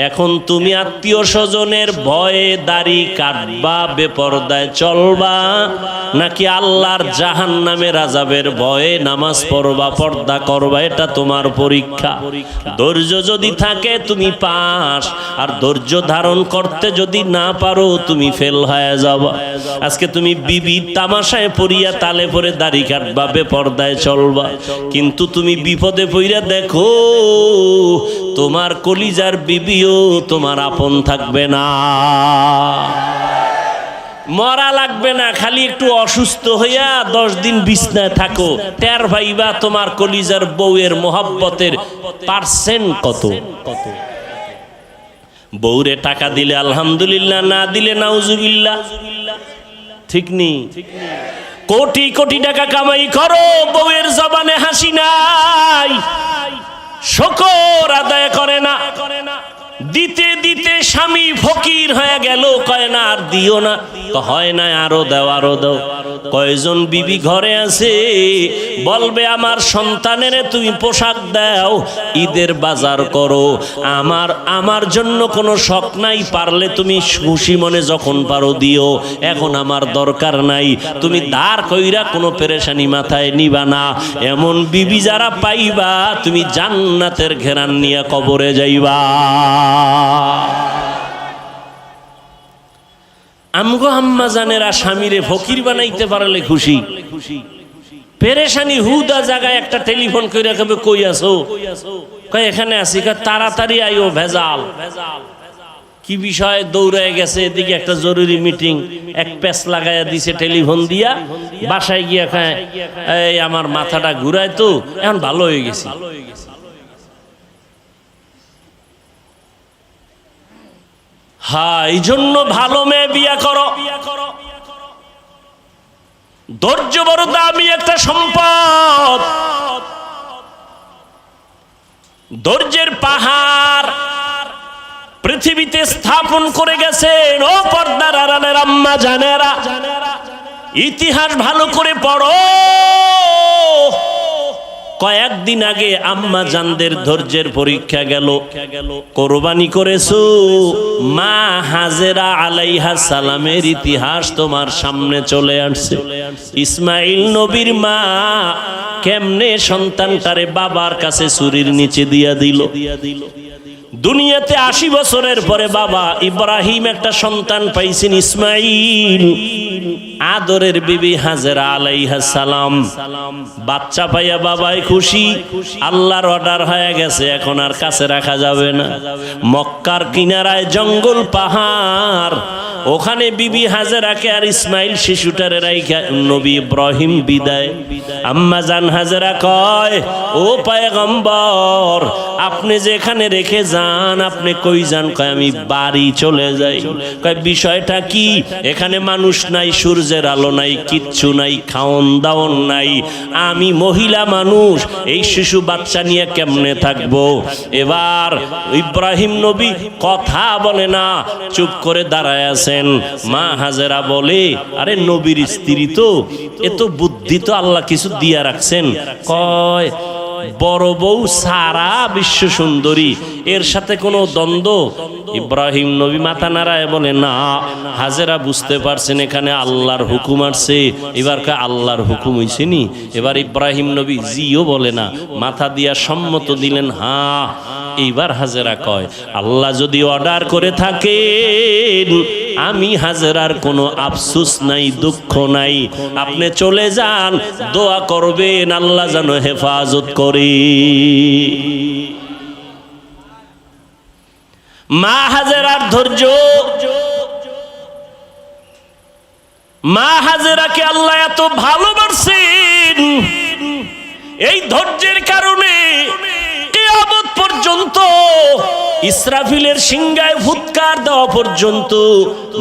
এখন তুমি আত্মীয় স্বজনের ভয়ে দাড়ি কাটবা, বেপরদায় চলবা, নাকি আল্লাহর জাহান্নামের আযাবের ভয়ে নামাজ পড়বা, পর্দা করবা? এটা তোমার পরীক্ষা। ধৈর্য যদি থাকে তুমি পাস, আর ধৈর্য ধারণ করতে যদি না পারো তুমি ফেল হয়ে যাবা। আজকে তুমি বিবি তামাশায় পড়িয়া তালে পরে দাড়ি কাটবা, বেপরদায় চলবা, কিন্তু তুমি বিপদে পইরা দেখো তোমার কলিজার বিবি তোমার আপন থাকবে না। মরা লাগবে না, খালি একটু অসুস্থ হইয়া 10 দিন বিছনায় থাকো, টের ভাইবা তোমার কলিজার বউয়ের মোহাব্বতের পার্সেন্ট কত। বউরে টাকা দিলে আলহামদুলিল্লাহ, না দিলে নাউজুবিল্লাহ। ঠিক নি? কোটি কোটি টাকা কামাই করো, বউয়ের জবানে হাসি নাই, শুকর আদায় করে না। দিতে দিতে স্বামী ফকির হয়ে গেল, কয় না আর দিও না, তো হয় না আরো দাও, আরো দাও। কয়জন বিবি ঘরে আছে বলবে আমার সন্তানের তুমি পোশাক দাও, ঈদের বাজার করো, আমার জন্য কোনো শখ নাই, পারলে তুমি খুশি মনে যখন পারো দিও, এখন আমার দরকার নাই। তুমি ধার কইরা কোনো পেরেশানি মাথায় নিবা না। এমন বিবি যারা পাইবা তুমি জান্নাতের ঘেরান নিয়ে কবরে যাইবা। আমগো আম্মা জানেরা স্বামীরে ফকির বানাইতে পারলে খুশি, পেরেশানি হুদা জায়গায় একটা টেলিফোন কইরা কবে কই আছো, কয় এখানে আছি, কয় তাড়াতাড়ি আইও, ভেজাল। কি বিষয়? দৌড়ায় গেছে এদিকে একটা জরুরি মিটিং, এক প্যাচ লাগাইয়া দিছে টেলিফোন দিয়া, বাসায় গিয়া কয় এই আমার মাথাটা ঘুরায় তো, এখন ভালো হয়ে গেছি। হ্যাঁ, এই জন্য ভালো মেয়ে বিয়া করো। ধৈর্য বড় দামি একটা সম্পদ। ধৈর্যের পাহাড় পৃথিবীতে স্থাপন করে গেছেন। ও পর্দার আড়ালের আম্মা জানেরা, ইতিহাস ভালো করে পড়ো। কয়েকদিন আগে আম্মা জানদের ধৈর্যের পরীক্ষা গেল। কোরবানি করেছো, মা হাজেরা আলাইহা সালামের ইতিহাস তোমার সামনে চলে আসছে। ইসমাইল নবীর মা কেমনে সন্তানটারে বাবার কাছে ছুরির নিচে দিয়া দিল। দুনিয়াতে 80 বছরের পরে বাবা ইব্রাহিম একটা সন্তান পাইছেন, ইসমাইল। আদরের বিবি হাজেরা আলাইহিস সালাম বাচ্চা পাইয়া বাবাই খুশি। আল্লাহর অর্ডার হয়ে গেছে, এখন আর কাছে রাখা যাবে না। মক্কার কিনারায় জঙ্গল পাহাড়, ওখানে বিবি হাজেরাকে আর ইসমাইল শিশুটারে রাইখা নবী ইব্রাহিম বিদায়। আম্মা জান হাজেরা কয়, ও পয়গম্বর, আপনি যেখানে রেখে যান আপনি কই যান? কয় আমি বাড়ি চলে যাই। কয় বিষয়টা কি? এখানে মানুষ নাই, সূর্যের আলো নাই, কিচ্ছু নাই, খাওন দাওন নাই, আমি মহিলা মানুষ, এই শিশু বাচ্চা নিয়ে কেমনে থাকবো? এবার ইব্রাহিম নবী কথা বলে না, চুপ করে দাঁড়ায় আছেন। মা হাজেরা বলে, আরে নবীর স্ত্রী তো, এ তো বুদ্ধি তো আল্লাহ কিছু দিয়া রাখছেন। কয় বড় বউ সারা বিশ্ব সুন্দরী, এর সাথে কোনো দ্বন্দ্ব? ইব্রাহিম নবী মাথা নাড়ায় বলে, না। হাজেরা বুঝতে পারছেন এখানে আল্লাহর হুকুম আসছে। এবার কা আল্লাহর হুকুম হইছেনি? এবার ইব্রাহিম নবী জিও বলে না, মাথা দিয়া সম্মত দিলেন, হ্যাঁ। এইবার হাজেরা কয়, আল্লাহ যদি অর্ডার করে থাকেন আমি হাজেরার কোনো আফসোস নাই, দুঃখ নাই, আপনি চলে যান, দোয়া করবেন আল্লাহ যেন হেফাজত করে। মা হাজেরার ধৈর্য, মা হাজেরাকে আল্লাহ এত ভালোবাসেন, এই ধৈর্যের কারণে কিয়ামত পর্যন্ত, ইসরাফিলের সিংহায় ফুৎকার দেওয়া পর্যন্ত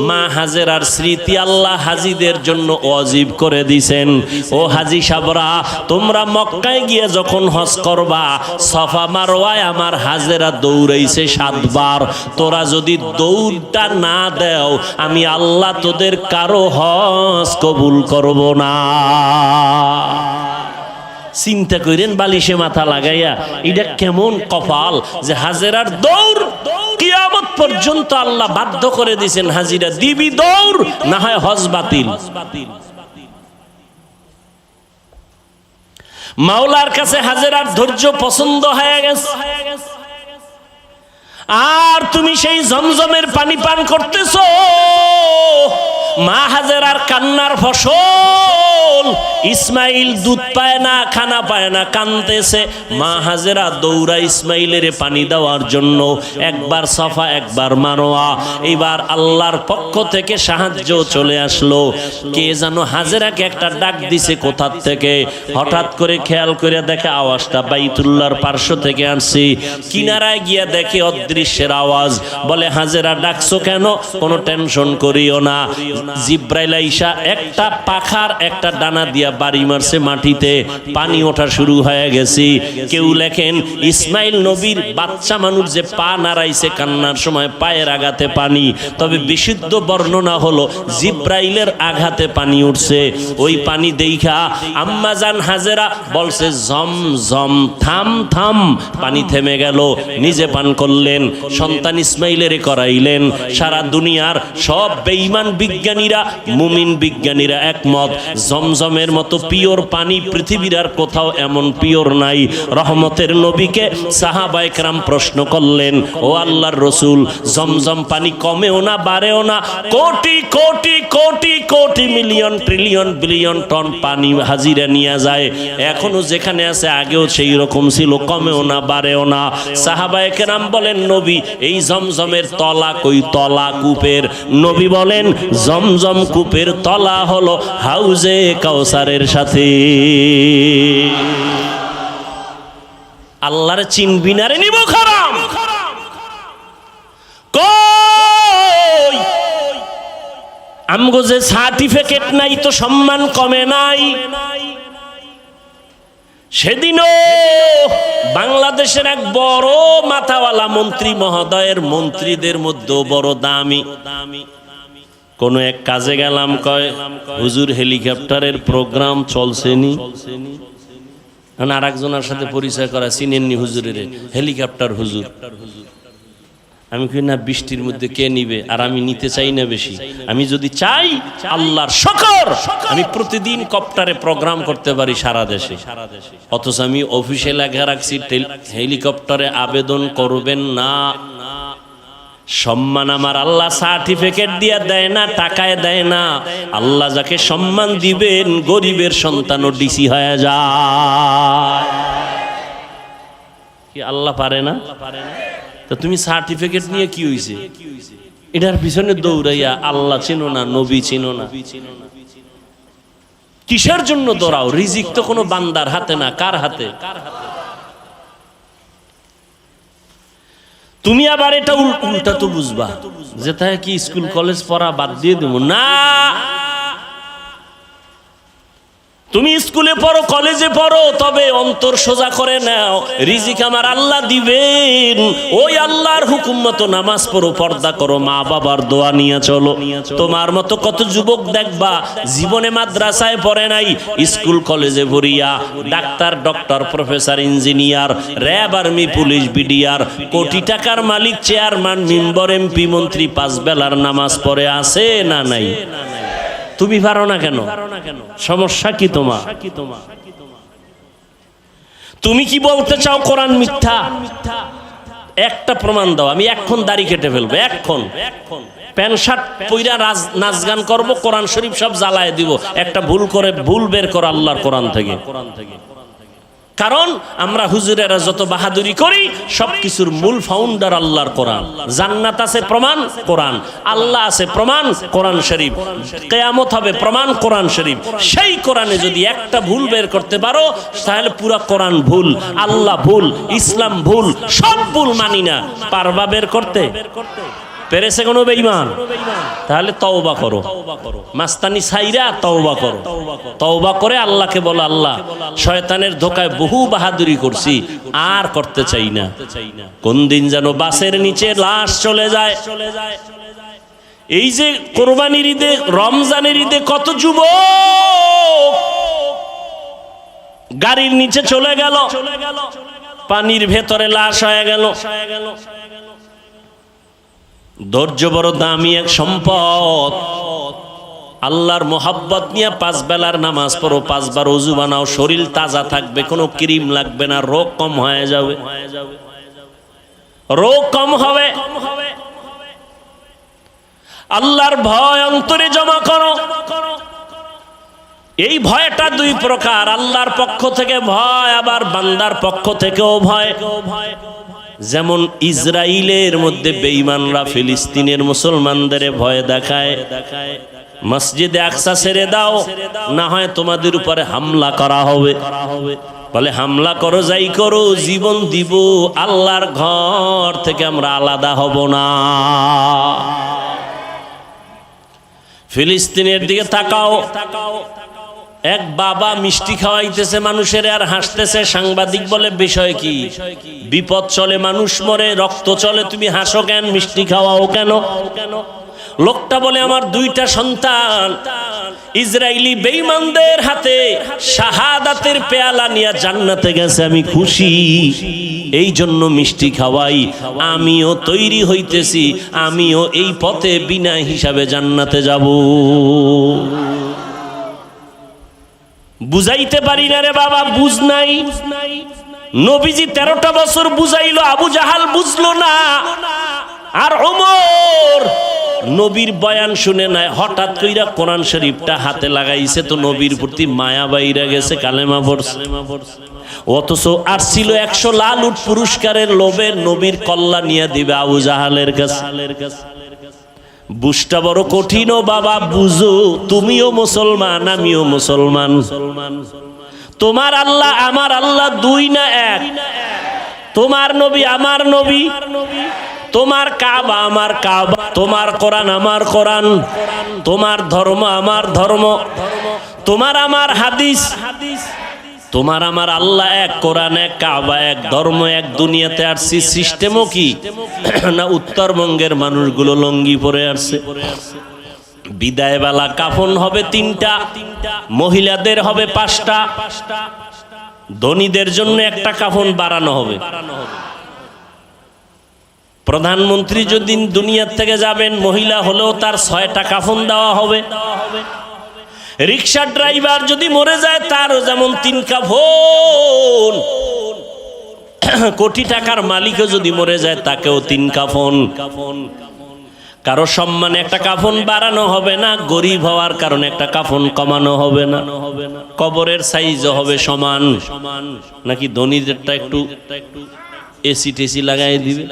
মা হাজেরার স্মৃতি আল্লাহ হাজিদের জন্য ওয়াজিব করে দিয়েছেন। ও হাজি সাবরা, তোমরা মক্কায় গিয়ে যখন হজ করবা, সফা মারওয়ায় আমার হাজেরা দৌড়াইছে 7 বার। তোরা যদি দৌড়টা না দেও, আমি আল্লাহ তোদের কারো হজ কবুল করব না। চিন্তা করেন, বালিশে মাথা লাগাইয়া, এটা কেমন কপাল যে হাজেরার দৌড় কিয়ামত পর্যন্ত আল্লাহ বাধ্য করে দিয়েছেন, হাজিরা দিবি দৌড়, না হয় হজ বাতিল। মাওলার কাছে হাজেরার ধৈর্য পছন্দ হয়ে গেছে। আর তুমি সেই জমজমের পানি পান করতেছো, মা হাজেরার কান্নার ফসল। ইসমাইল দুধ পায় না, খানা পায় না, কানতেছে। মা হাজেরা দৌড়া ইসমাইলের পানি দেওয়ার জন্য, একবার সফা একবার মারোয়া। এবার আল্লাহর পক্ষ থেকে সাহায্য চলে আসলো। কে যেন হাজেরাকে একটা ডাক দিছে কোথার থেকে। হঠাৎ করে খেয়াল করে দেখে আওয়াজটা বাইতুল্লাহর পার্শ্ব থেকে আসছে। কিনারায় গিয়া দেখে অদৃশ্যের আওয়াজ। বলে, হাজেরা ডাকছো কেন? কোনো টেনশন করিও না, জিব্রাইল আইসা একটা পাখার একটা ডানা দিয়া বাড়ি মারছে মাটিতে, পানি ওঠা শুরু হয়ে গেছে। কেউ লেখেন ইসমাইল নবীর বাচ্চা মানুষ যে পা নাড়াইছে কান্নার সময় পায়ের আঘাতে পানি, তবে বিশুদ্ধ বর্ণনা হলো জিব্রাইলের আঘাতে পানি উঠছে। ওই পানি দেইখা আম্মা জান হাজেরা বলছে, জম জম, থাম থাম। পানি থেমে গেল, নিজে পান করলেন, সন্তান ইসমাইলের করাইলেন। সারা দুনিয়ার সব বেঈমান বিজ্ঞানীরা, মুমিন বিজ্ঞানীরা একমত, জমজমের মতো পিওর পানি পৃথিবীর আর কোথাও এমন পিওর নাই। রহমতের নবীকে সাহাবায়ে কেরাম প্রশ্ন করলেন, ও আল্লাহর রসুল, জমজম পানি কমেও না বাড়েও না, crore crore crore crore million trillion billion ton পানি হাজিরা নিয়ে যায়, এখনো যেখানে আছে আগেও সেই রকম ছিল, কমেও না বাড়েও না। সাহাবায়ে কেরাম বলেন, নবী এই জমজমের তলা কই? তলা কূপের। নবী বলেন, জমজম কূপের তলা হলো হাউজে কাউসারের সাথে। আল্লাহর চিনবি না রে নিব খারাম। কই আমগো যে সার্টিফিকেট নাই তো সম্মান কমে নাই। সেদিনও বাংলাদেশের এক বড় মাথাওয়ালা মন্ত্রী মহোদয়ের মন্ত্রীদের মধ্যে বড় দামি কোন এক কাজে গেলাম, কয় হুজুর হেলিকপ্টারের প্রোগ্রাম চলছেনি। আর একজনের সাথে পরিচয় করা, চিনেননি হুজুরের, হেলিকপ্টার হুজুর। আমি কই না, বৃষ্টির মধ্যে কে নিবে? আর আমি নিতে চাই না বেশি। আমি যদি চাই, আল্লাহর শুকর, আমি প্রতিদিন কপ্টারে প্রোগ্রাম করতে পারি সারা দেশে। অথচ আমি অফিসে লেখা রাখছি হেলিকপ্টারে আবেদন করবেন না। সম্মান আমার আল্লাহ সার্টিফিকেট দিয়ে দেয় না, টাকায় দেয় না। আল্লাহ যাকে সম্মান দিবেন, গরিবের সন্তানও ডিসি হয়ে যায়। কি আল্লাহ পারে না? তা তুমি সার্টিফিকেট নিয়ে কি হইছে? এটার পিছনে দৌড়াইয়া আল্লাহ চিনো না, নবী চিনো না, কিসের জন্য দৌড়াও? রিজিক তো কোনো বান্দার হাতে না, কার হাতে? তুমি আবার এটা উল্টা তো বুঝবা যে তাই কি স্কুল কলেজ পড়া বাদ দিয়ে দেবো না। তুমি স্কুলে পড়ো, কলেজে পড়ো, তবে অন্তর সোজা করে নাও, রিজিক আমার আল্লাহ দিবেন। ওই আল্লাহর হুকুম মতো নামাজ পড়ো, পর্দা করো, মা বাবার দোয়া নিয়ে চলো। তোমার মতো কত যুবক দেখবা জীবনে মাদ্রাসায় পড়ে নাই, স্কুল কলেজে পড়িয়া doctor, doctor, professor, engineer, RAB, army, police, BDR, কোটি টাকার মালিক, চেয়ারম্যান, মেম্বার, এমপি, মন্ত্রী, 5 বেলার নামাজ পড়ে আছে না নাই? তুমি পারো না কেন? সমস্যা কি তোমার? তুমি কি বলতে চাও কোরআন মিথ্যা? একটা প্রমাণ দাও, আমি এখন দাড়ি কেটে ফেলবো, এখন প্যান্ট শার্ট পইরা নাচ গান করবো, কোরআন শরীফ সব জ্বালায় দিব। একটা ভুল বের করো আল্লাহর কোরআন থেকে। কারণ আমরা হুজুরেরা যত বাহাদুরি করি, সবকিছুর মূল ফাউন্ডার আল্লাহর কোরআন। জান্নাত আছে প্রমাণ কোরআন, আল্লাহ আছে প্রমাণ কোরআন শরীফ, কিয়ামত হবে প্রমাণ কোরআন শরীফ। সেই কোরআনে যদি একটা ভুল বের করতে পারো, তাহলে পুরো কোরআন ভুল, আল্লাহ ভুল, ইসলাম ভুল, সব ভুল মানি না। পারবা বের করতে? পেরেছে কোনো বেঈমান? তাহলে তওবা করো, মাস্তানি ছাইরা তওবা করো। তওবা করে আল্লাহকে বলো, আল্লাহ শয়তানের ধোকায় বহু বাহাদুরি করছি, আর করতে চাই না। কোন দিন যেন বাসের নিচে লাশ চলে যায়। এই যে কোরবানির ঈদে, রমজানের ঈদে কত যুবক গাড়ির নিচে চলে গেল, পানির ভেতরে লাশ হয়ে গেল। ধৈর্য বড় দামি এক সম্পদ। আল্লাহর মোহাব্বত নিয়ে 5 বেলার নামাজ পড়ো, 5 বার ওযু বানাও, শরীর তাজা থাকবে, কোনো ক্রিম লাগবে না, রোগ কম হয়ে যাবে, রোগ কম হবে। আল্লাহর ভয় অন্তরে জমা করো। এই ভয়টা 2 প্রকার, আল্লাহর পক্ষ থেকে ভয়, আবার বান্দার পক্ষ থেকেও ভয়। যেমন ইসরায়েলের মধ্যে বেঈমানরা ফিলিস্তিনের মুসলমানদের ভয় দেখায়, মসজিদে আকসা ছেড়ে দাও, না হয় তোমাদের উপরে হামলা করা হবে। বলে হামলা করো, যাই করো, জীবন দিব, আল্লাহর ঘর থেকে আমরা আলাদা হব না। ফিলিস্তিনের দিকে তাকাও, এক বাবা মিষ্টি খাওয়াইতেছে মানুষের আর হাসতেছে। সাংবাদিক বলে বিষয় কি? বিপদ চলে, মানুষ মরে, রক্ত চলে, তুমি হাসো কেন, মিষ্টি খাওয়াও কেন? লোকটা বলে আমার 2টা সন্তান ইসরায়েলি বেঈমানদের হাতে শাহাদাতের পেয়ালা নিয়ে জান্নাতে গেছে, আমি খুশি, এই জন্য মিষ্টি খাওয়াই। আমিও তৈরি হইতেছি, আমিও এই পথে বিনা হিসাবে জান্নাতে যাব। বুঝাইতে পারি না রে বাবা, বুঝ নাই। নবীজি 13টা বছর বুঝাইলো, আবু জাহাল বুঝলো না। আর ওমর নবীর বয়ান শুনে নাই, হঠাৎ কইরা কোরআন শরীফটা হাতে লাগাইছে, তো নবীর প্রতি মায়া বাইরা গেছে, কালেমা পড়ছে। অথচ আসছিল 100 লাল উট পুরস্কারের লোভে নবীর কল্লা নিয়ে দিবে আবু জাহালের কাছে। বুঝটা বড় কঠিন ও বাবা, বুঝো, তুমিও মুসলমান, আমিও মুসলমান। তোমার আল্লাহ আমার আল্লাহ 2 না 1, তোমার নবী আমার নবী, তোমার কাবা আমার কাবা, তোমার কোরআন আমার কোরআন, তোমার ধর্ম আমার ধর্ম, তোমার আমার হাদিস, তোমার আমার আল্লাহ এক, কোরআন এক, কাবা এক, ধর্ম এক। দুনিয়াতে আসছি সিস্টেমও কি না উত্তরবঙ্গের মানুষগুলো লঙ্গি পরে আসছে। বিদায় বেলা কাফন হবে 3টা, মহিলাদের হবে 5টা, ধনীদের জন্য একটা কাফন বাড়ানো হবে। প্রধানমন্ত্রী যদি দুনিয়ার থেকে যাবেন, মহিলা হলেও তার 6টা কাফন দেওয়া হবে। রিক্সা ড্রাইভার যদি মরে যায়, তারও যেমন 3 কাফন। কোটি টাকার মালিকও যদি মরে যায়, তাকেও 3 কাফন। কারো সম্মানে একটা কাফন বাড়ানো হবে না, গরিব হওয়ার কারণে একটা কাফন কমানো হবে না। কবরের সাইজও হবে সমান, নাকি ধনীদেরটা একটু এসি টেসি লাগাই দিবে।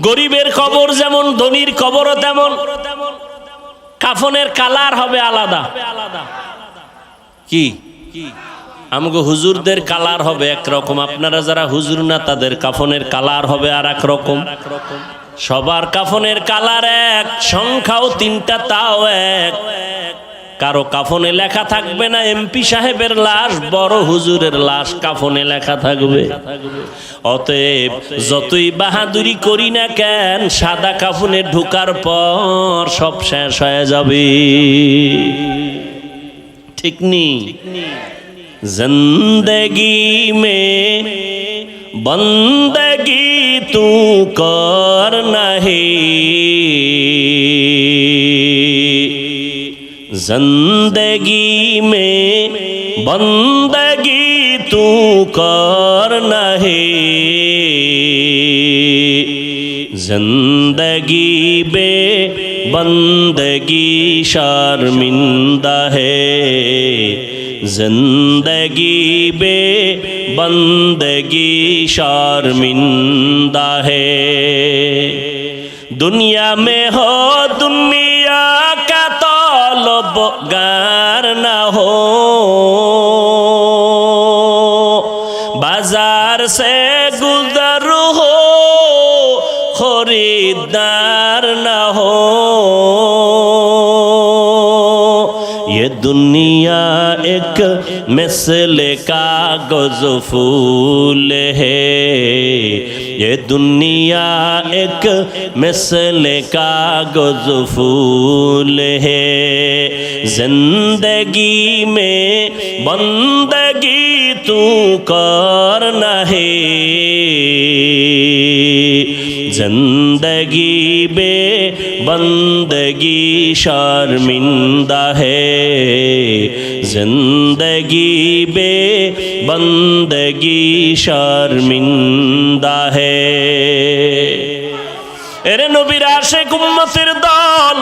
গরিবের কবর যেমন ধনীর কবরও তেমন। কাফনের কালার হবে আলাদা। কি আমগো হুজুরদের কালার হবে একরকম, আপনারা যারা হুজুর না তাদের কাফনের কালার হবে আর এক রকম। সবার কাফনের কালার এক, সংখ্যাও তিনটা তাও এক। কারো কাফনে লেখা থাকবে না এমপি সাহেবের লাশ, বড় হুজুরের লাশ কাফনে লেখা থাকবে। অতএব যতই বাহাদুরি করি না কেন, সাদা কাফনে ঢুকার পর সব শেষ হয়ে যাবে। ঠিক নি? জিন্দেগি মে বন্দগি তু কর নাহি, जिंदगी में बंदगी तू कर नहीं, जिंदगी बे बंदगी शर्मिंदा है, जिंदगी बे बंदगी शर्मिंदा है। दुनिया में हो दुनिया का तलबगार ना हो, बाजार से गुजर हो खरीदार ना हो। ये दुनिया एक मिसले कागज फूल है, ये दुनिया एक मिसले कागज फूल है। जिंदगी में बंदगी तू कर नहीं, जिंदगी बे बंदगी शर्मिंदा है, जिंदगी बे बंदगी शर्मिंदा है। এরে নবীর আশিক উম্মতের দল,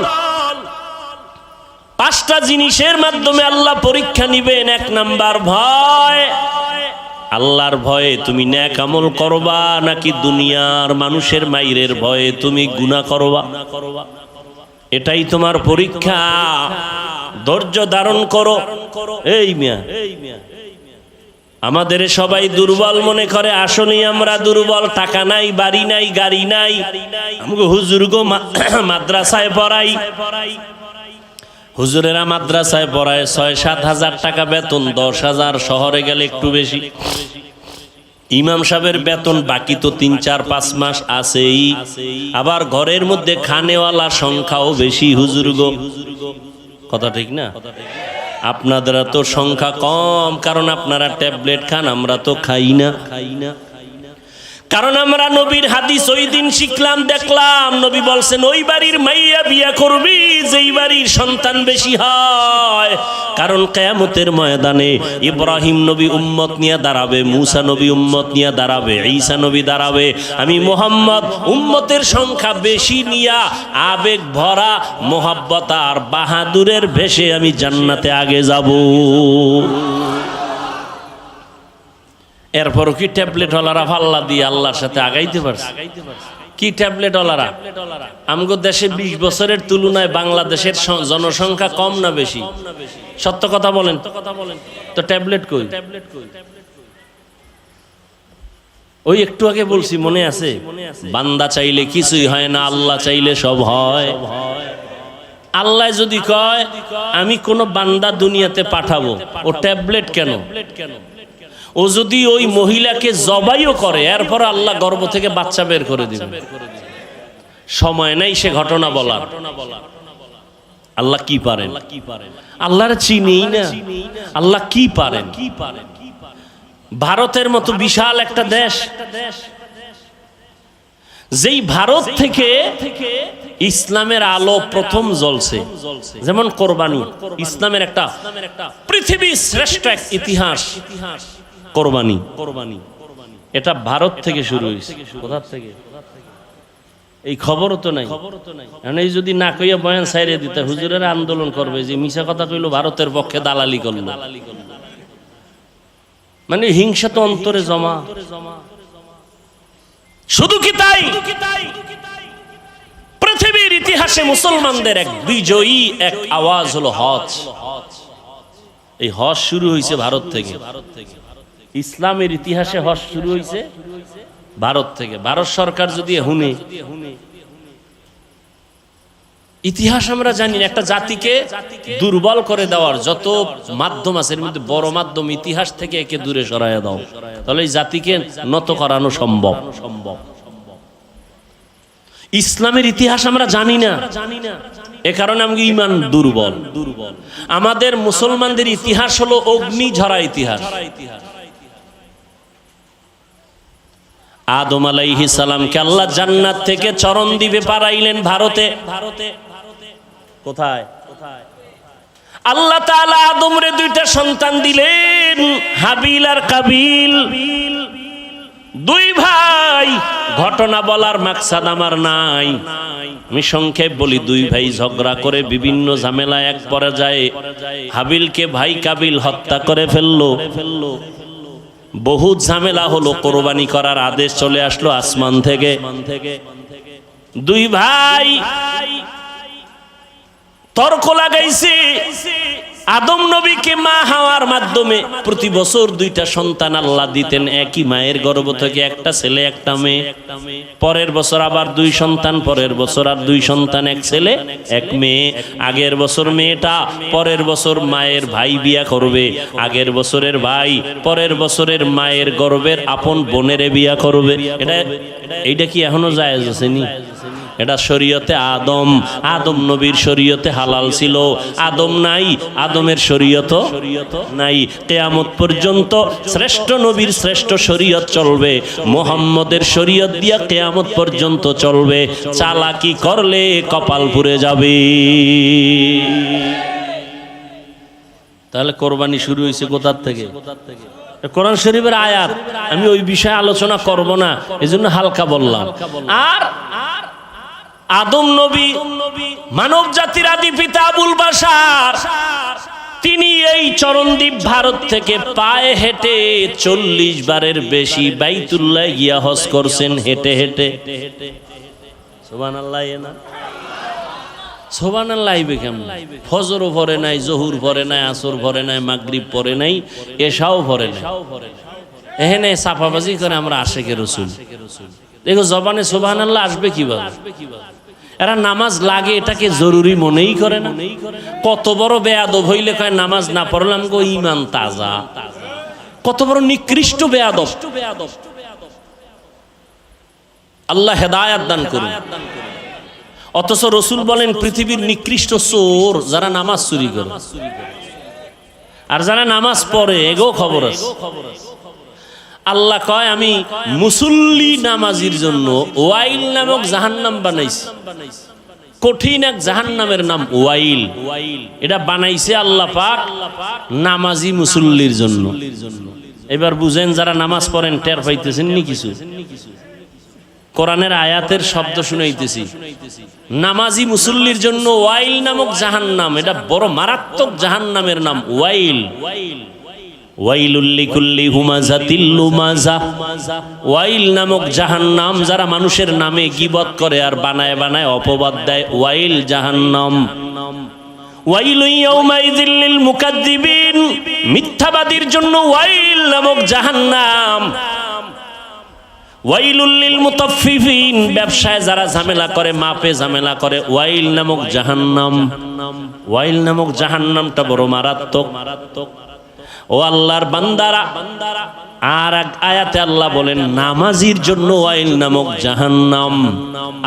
পাঁচটা জিনিসের মাধ্যমে আল্লাহ পরীক্ষা নিবেন। এক নাম্বার ভয়। আল্লাহর ভয়ে তুমি নেক আমল করবা নাকি দুনিয়ার মানুষের মাইরের ভয়ে তুমি গুনাহ করবা, এটাই তোমার পরীক্ষা। ধৈর্য ধারণ করো। এই মিয়া, আমাদের সবাই দুর্বল মনে করে, আসলেই আমরা দুর্বল। টাকা নাই, বাড়ি নাই, গাড়ি নাই। আমগো হুজুর গো মাদ্রাসায় পড়াই, হুজুরেরা মাদ্রাসায় পড়ায় ৬-৭ হাজার টাকা বেতন, ১০,০০০ শহরে গেলে একটু বেশি। ইমাম সাহেবের বেতন বাকি তো ৩-৪-৫ মাস আছেই। আবার ঘরের মধ্যে খানেওয়ালা সংখ্যাও বেশি হুজুর গো। কথা ঠিক না? আপনাদের তো সংখ্যা কম, কারণ আপনারা ট্যাবলেট খান, আমরা তো খাই না। কারণ আমরা নবীর হাদিস ওই দিন শিখলাম, দেখলাম নবী বলছেন ওই বাড়ির মাইয়া বিয়া করবি যেই বাড়ির সন্তান বেশি হয়। কারণ কিয়ামতের ময়দানে ইব্রাহিম নবী উম্মত নিয়ে দাঁড়াবে, মুসা নবী উম্মত নিয়ে দাঁড়াবে, ঈসা নবী দাঁড়াবে। আমি মুহাম্মদ উম্মতের সংখ্যা বেশি নিয়া আবেগ ভরা মোহাব্বত আর বাহাদুরের ভেসে আমি জান্নাতে আগে যাব। এরপরও কি ট্যাবলেট ওয়ালারা পাল্লা দিয়ে আল্লাহর সাথে আগাইতে পারছে? কি ট্যাবলেট ওয়ালারা? আমগো দেশে ২০ বছরের তুলনায় বাংলাদেশের জনসংখ্যা কম না বেশি? সত্য কথা বলেন তো, ট্যাবলেট কই? ওই একটু আগে বলছি, মনে আছে? বান্দা চাইলে কিছুই হয় না, আল্লাহ চাইলে সব হয়। আল্লাহ যদি কয় আমি কোন বান্দা দুনিয়াতে পাঠাবো, ও ট্যাবলেট কেন? ও যদি ওই মহিলাকে জবাইও করে, এরপর আল্লাহ গর্ভ থেকে বাচ্চা বের করে দিবে। সময় নাই সে ঘটনা বলার। আল্লাহ কি পারেন? আল্লাহর চিনি না, আল্লাহ কি পারেন? ভারতের মতো বিশাল একটা দেশ, যেই ভারত থেকে ইসলামের আলো প্রথম জ্বলছে, যেমন কোরবানি, ইসলামের একটা পৃথিবীর শ্রেষ্ঠ এক ইতিহাস কোরবানি। এটা ভারত থেকে শুরু হয়েছে। কোথা থেকে? এই খবরও তো নাই। এই যদি না কইয়া বয়ান ছাইরে দিতে, হুজুরের আন্দোলন করবে যে মিছা কথা কইলো, ভারতের পক্ষে দালালি করলো। মানে হিংসা তো অন্তরে জমা। শুধু কি তাই, পৃথিবীর ইতিহাসে মুসলমানদের এক বিজয়ী এক আওয়াজ হলো হজ। এই হজ শুরু হয়েছে ভারত থেকে। ইসলামের ইতিহাসে হজ শুরু হয়েছে ভারত থেকে। ভারত সরকার যদি হুনে, ইতিহাস আমরা জানি না, একটা জাতিকে দুর্বল করে দেওয়ার যত মাধ্যম আছে এর মধ্যে বড় মাধ্যম ইতিহাস থেকে একে দূরে সরাইয়া দাও, তাহলে এই জাতিকে নত করানো সম্ভব। ইসলামের ইতিহাস আমরা জানি না, এ কারণে আমাদের ঈমান দুর্বল। আমাদের মুসলমানদের ইতিহাস হলো অগ্নি ঝরা ইতিহাস। আদম আলাইহিস সালামকে আল্লাহ জান্নাত থেকে চরণ দ্বীপে পাঠাইলেন ভারতে। কোথায়? আল্লাহ তাআলা আদমরে দুইটা সন্তান দিলেন, হাবিল আর কাবিল, দুই ভাই। ঘটনা বলার মাকসাদ আমার নাই, আমি সংক্ষেপ বলি। দুই ভাই ঝগড়া করে বিভিন্ন ঝামেলা এক পর্যায়ে হাবিলকে ভাই কাবিল হত্যা করে ফেললো। বহু ঝামেলা হলো, কোরবানি করার আদেশ চলে আসলো আসমান থেকে। দুই ভাই তর্ক লাগাইছে। আদম নবীকে মা হাওয়ার মাধ্যমে প্রতি বছর দুইটা সন্তান আল্লাহ দিতেন, একই মায়ের গর্ভ থেকে, একটা ছেলে একটা মেয়ে। পরের বছর আবার দুই সন্তান, পরের বছর আর দুই সন্তান, এক ছেলে এক মেয়ে। আগের বছর মেয়েটা, পরের বছর মায়ের ভাই বিয়া করবে। আগের বছরের ভাই পরের বছরের মায়ের গর্ভের আপন বোনের বিয়া করবে। এইটা কি এখনো জায়েজ আছে নি? এটা শরীয়তে আদম নবীর শরীয়তে হালাল ছিল। আদম নাই, আদমের শরীয়ত নাই। কিয়ামত পর্যন্ত শ্রেষ্ঠ নবীর শ্রেষ্ঠ শরীয়ত চলবে, মুহাম্মদের শরীয়ত দিয়া কিয়ামত পর্যন্ত চলবে। চালাকি করলে কপাল পুড়ে যাবে। তাহলে কোরবানি শুরু হয়েছে কোথার থেকে? কোরআন শরীফের আয়াত। আমি ওই বিষয়ে আলোচনা করব না, এজন্য হালকা বললাম। আর আদম নবী মানব জাতির আদি পিতা আবুল বাশার, তিনি এই চরণদ্বীপ ভারত থেকে পায়ে হেঁটে 40 বারের বেশি বাইতুল্লাহ গিয়া হজ করছেন, হেঁটে হেঁটে। সুবহানাল্লাহ। না সুবহানাল্লাহ কেমন? ফজরও পড়ে নাই, জহুর পড়ে নাই, আসর পড়ে নাই, মাগরিব পড়ে নাই, এশাও পড়ে নাই। এখানে সাফাবাজি করে আমরা আশেকে রসুল। দেখো জবানে সুবহানাল্লাহ আসবে কিভাবে? এরা নামাজ লাগে এটাকে জরুরি মনেই করে না। কত বড় বেয়াদব হইলে কয় নামাজ না পড়লাম গো ঈমান তাজা। কত বড় নিকৃষ্ট বেয়াদব। আল্লাহ হেদায়েত দান করুন। অথচ রসুল বলেন পৃথিবীর নিকৃষ্ট চোর যারা নামাজ চুরি করে, আর যারা নামাজ পড়ে এগো খবর আছে। আল্লাহ কয় আমি মুসল্লি নামাজির জন্য ওয়াইল নামক জাহান্নাম বানাইছি। কঠিন এক জাহান্নামের নাম ওয়াইল। এটা বানাইছে আল্লাহ পাক নামাজি মুসল্লির জন্য। এবার বুঝেন, যারা নামাজ পড়েন টের পাইতেছেন নি কিছু? কোরআনের আয়াতের শব্দ শুনাইতেছি। নামাজি মুসল্লির জন্য ওয়াইল নামক জাহান্নাম, এটা বড় মারাত্মক জাহান্নামের নাম ওয়াইল। ওয়াইলুল লিকুল্লি হুমাযাতিল লুমাযা। ওয়াইল নামক জাহান্নাম, যারা মানুষের নামে গীবত করে আর বানায় বানায় অপবাদ দেয়, ওয়াইল জাহান্নাম। ওয়াইলুন ইয়াউমাইযিল লিল মুকাদ্দিবিন, মিথ্যাবাদীর জন্য ওয়াইল নামক জাহান্নাম। ওয়াইলুল লিল মুতাফফিফিন, ব্যবসায় যারা ঝামেলা করে, মাপে ঝামেলা করে, ওয়াইল নামক জাহান্নাম। ওয়াইল নামক জাহান্নামটা বড় মারাত্মক। ও আল্লাহর বান্দারা, আর এক আয়াতে আল্লাহ বলেন নামাজির জন্য ওয়াইল নামক জাহান্নাম।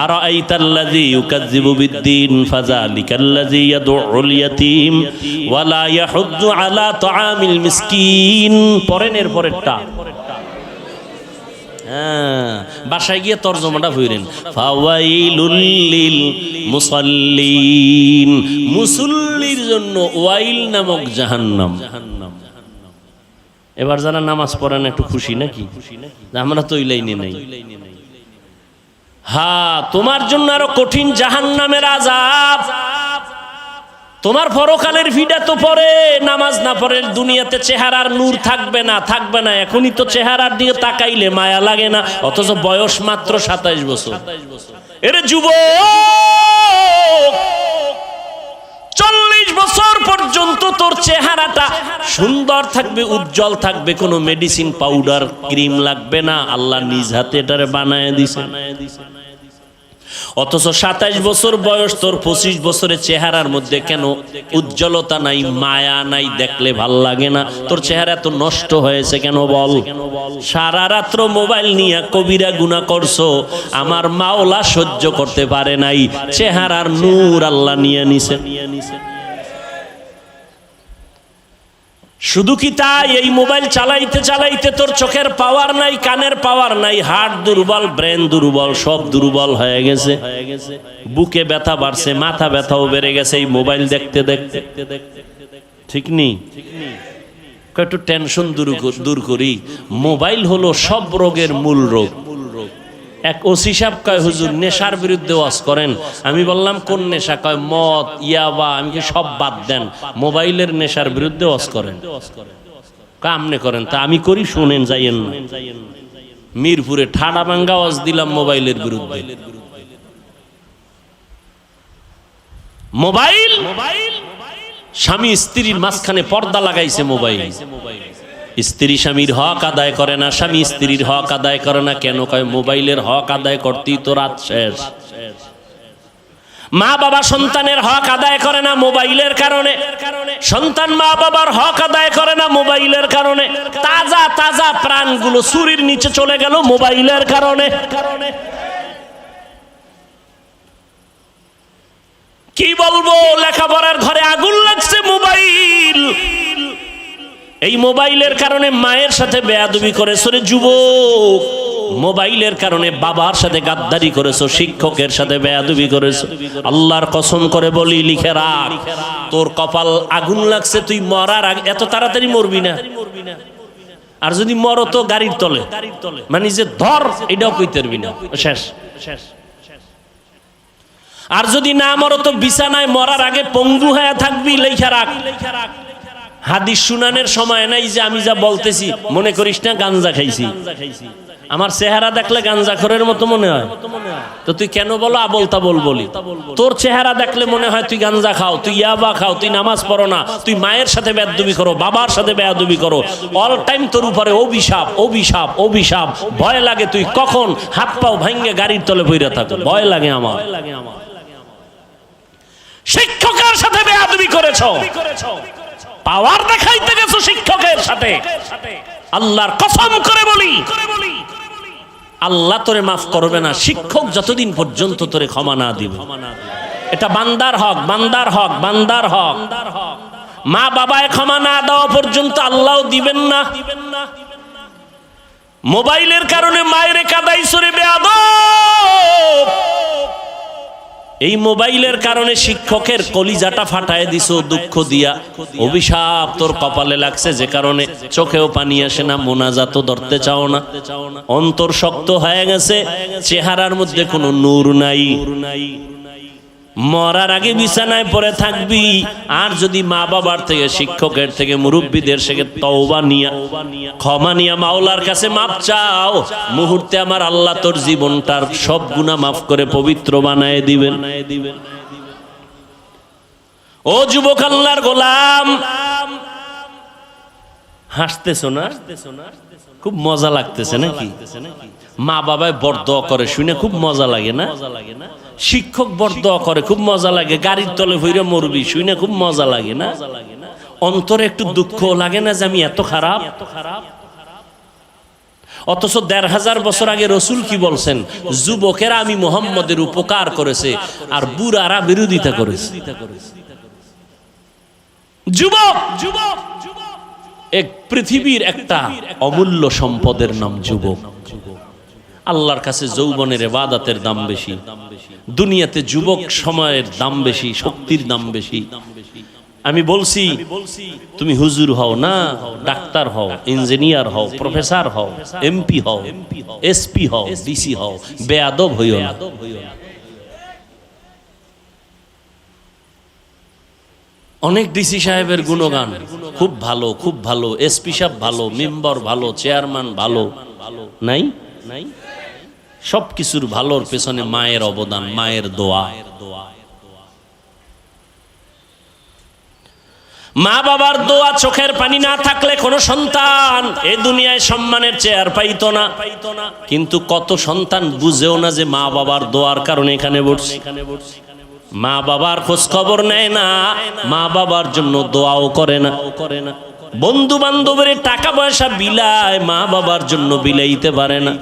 আরাআইতাল্লাযী ইউকাযযিবু বিদ্দীন ফাযালিকাল্লাযী ইয়াদউল ইয়াতীম ওয়া লা ইয়াহুদ্দু আলা তাআমিল মিসকিন। পরেন এর পরেরটা। বাসায় গিয়ে তরজমাটা হইলেন, ফাওয়াইলুল লিল মুসাল্লিন, মুসল্লির জন্য ওয়াইল নামক জাহান্নাম। এবার যারা নামাজ পড়েন একটু খুশি নাকি? আমরা তো ওই লাইনে নাই। হ্যাঁ, তোমার জন্য আরো কঠিন জাহান্নামের আযাব। তোমার পরকালের ভিডা তো পরে নামাজ না পড়ে দুনিয়াতে চেহারার নূর থাকবে না, থাকবে না। এখনই তো চেহারার দিকে তাকাইলে মায়া লাগে না, অথচ বয়স মাত্র 27 বছর। এরে যুবক, 40 বছর পর্যন্ত তোর চেহারাটা সুন্দর থাকবে, উজ্জ্বল থাকবে, কোনো মেডিসিন পাউডার ক্রিম লাগবে না, আল্লাহ নিজ হাতে এটারে বানায় দিছে। অথচ 27 বছর বয়স তোর, 25 বছরের চেহারার মধ্যে কেন উজ্জ্বলতা নাই, মায়া নাই, দেখলে ভাল লাগে না? তোর চেহারা এত নষ্ট হয়েছে কেন বল? সারা রাত্র মোবাইল নিয়ে কবিরা গুনাহ করছো, আমার মাওলা সহ্য করতে পারে নাই, চেহারার নূর আল্লাহ নিয়ে নিছে। শুধু কি তাই? এই মোবাইল চালাইতে চালাইতে তোর চোখের পাওয়ার নাই, কানের পাওয়ার নাই, হার্ট দুর্বল, ব্রেন দুর্বল, সব দুর্বল হয়ে গেছে। বুকে ব্যথা বাড়ছে, মাথা ব্যথাও বেড়ে গেছে এই মোবাইল দেখতে দেখতে। ঠিক নেই? একটু টেনশন দূর করি। মোবাইল হলো সব রোগের মূল রোগ। এক ওসি সাহেব কয়, হুজুর নেশার বিরুদ্ধে ওয়াজ করেন। আমি বললাম কোন নেশা? কয় মদ, ইয়াবা। আমি কি সব বাদ দেন, মোবাইলের নেশার বিরুদ্ধে ওয়াজ করেন। কয় আমনে করেন? তা আমি করি, শুনেন, যাইয়েন না। মিরপুরে ঠাডা ভাঙ্গা ওয়াজ দিলাম মোবাইলের বিরুদ্ধে। মোবাইল, স্বামী স্ত্রীর মাঝখানে পর্দা লাগাইছে মোবাইল। স্ত্রী স্বামীর হক আদায় করে না, স্বামী স্ত্রীর হক আদায় করে না। কেন? কয় মোবাইলের হক আদায় করতেই তো রাত শেষ। মা বাবা সন্তানের হক আদায় করে না মোবাইলের কারণে, সন্তান মা বাবার হক আদায় করে না মোবাইলের কারণে। তাজা তাজা প্রাণগুলো ছুরির নিচে চলে গেল মোবাইলের কারণে। কি বলবো, লেখাপড়ার ঘরে আগুন লাগছে মোবাইল। এই মোবাইলের কারণে মায়ের সাথে বেয়াদবি করেছো রে যুবক, মোবাইলের কারণে বাবার সাথে গাদ্দারি করেছো, শিক্ষকের সাথে বেয়াদবি করেছো। আল্লাহর কসম করে বলি, লিখে রাখ, তোর কপাল আগুন লাগছে। তুই মরার আগে, এত তাড়াতাড়ি মরবি না। আর যদি মরো তো গাড়ির তলে, মানে যে ধর এটাও কইতে পারবি না, শেষ। আর যদি না মরো তো বিছানায় মরার আগে পঙ্গু হয়ে থাকবি, লেখা রাখ। হাদিস শুনানের সময় নাই যে আমি যা বলতেছি মনে করিস না গাঞ্জা খাইছি। আমার চেহারা দেখলে গাঞ্জাখোরের মতো মনে হয়, তো তুই কেন বলো আবল তাবল বলি? তোর চেহারা দেখলে মনে হয় তুই গাঞ্জা খাও, তুই ইয়াবা খাও, তুই নামাজ পড়ো না, তুই মায়ের সাথে বেয়াদবি করো, বাবার সাথে বেয়াদবি করো। অল টাইম তোর উপরে অভিশাপ, অভিশাপ, অভিশাপ। ভয় লাগে তুই কখন হাত পাও ভাঙ্গে গাড়ির তলে বইরা থাকো, ভয় লাগে আমার। শিক্ষকের সাথে বেয়াদবি করেছো, পাওয়ার দেখাইতে গেছো শিক্ষকের সাথে। আল্লাহর কসম করে বলি, আল্লাহ তোরে মাফ করবে না শিক্ষক যতদিন পর্যন্ত তোরে ক্ষমা না দিবে। এটা বান্দার হক, বান্দার হক, বান্দার হক। মা বাবায় ক্ষমা না দেওয়া পর্যন্ত আল্লাহও দিবেন না। মোবাইলের কারণে মায়ের কাদাইছো রে বেয়াদব। এই মোবাইলের কারণে শিক্ষকের কলিজাটা ফাটায় দিছো দুঃখ দিয়া। অভিশাপ তোর কপালে লাগছে, যে কারণে চোখেও পানি আসে না, মোনাজাতও ধরতে চাও না। অন্তর শক্ত হয়ে গেছে, চেহারার মধ্যে কোনো নূর নাই। মরার আগে বিছানায় পড়ে থাকবি। আর যদি মা বাবার থেকে, শিক্ষকের থেকে, মুরব্বীদের থেকে তওবা নিয়া, ক্ষমা নিয়া মাওলার কাছে মাপ চাও, মুহূর্তে আমার আল্লাহ তোর জীবনটার সব গুনাহ মাফ করে পবিত্র বানায় দিবেন। ও যুবক, আল্লাহর গোলাম, হাসতেছো না? খুব মজা লাগতেছে নাকি? মা বাবায় বরদোয়া করে শুনে খুব মজা লাগে না? শিক্ষক বরদোয়া করে খুব মজা লাগে। গাড়ির তলে ভইরা মরবি শুনে খুব মজা লাগে না? অন্তরে একটু দুঃখ লাগে না যে আমি এত খারাপ? অথচ ১৫০০ বছর আগে রসুল কি বলছেন? যুবকেরা আমি মুহাম্মদের উপকার করেছে আর বুড়ারা বিরোধিতা করেছে। যুবক, যুবক, এক পৃথিবীর একটা অমূল্য সম্পদের নাম যুবক। আল্লাহর কাছে যৌবনের ইবাদতের দাম বেশি, দুনিয়াতে যুবক সময়ের দাম বেশি, শক্তির দাম বেশি। আমি বলছি তুমি হুজুর হও না, ডাক্তার হও, ইঞ্জিনিয়ার হও, প্রফেসর হও, এমপি হও, এসপি হও, ডিসি হও, বেয়াদব হইও না। অনেক ডিসি সাহেবের গুণগান, খুব ভালো, খুব ভালো, এসপি সাহেব ভালো, মেম্বার ভালো, চেয়ারম্যান ভালো, নাই নাই সব কিছুর ভালোর পেছনে মায়ের অবদান, মায়ের দোয়া। মা বাবার দোয়া, চোখের পানি না থাকলে কোন সন্তান এই দুনিয়ায় সম্মানের চেয়ার পাইতো না। কিন্তু কত সন্তান বুঝেও না যে মা বাবার দোয়ার কারণে এখানে বসছি। মা বাবার খোঁজ খবর নেয় না, মা বাবার জন্য দোয়াও করে না। বন্ধু বান্ধবের টাকা পয়সা বিলায়, মা বাবার জন্য বিলাইতে পারে না।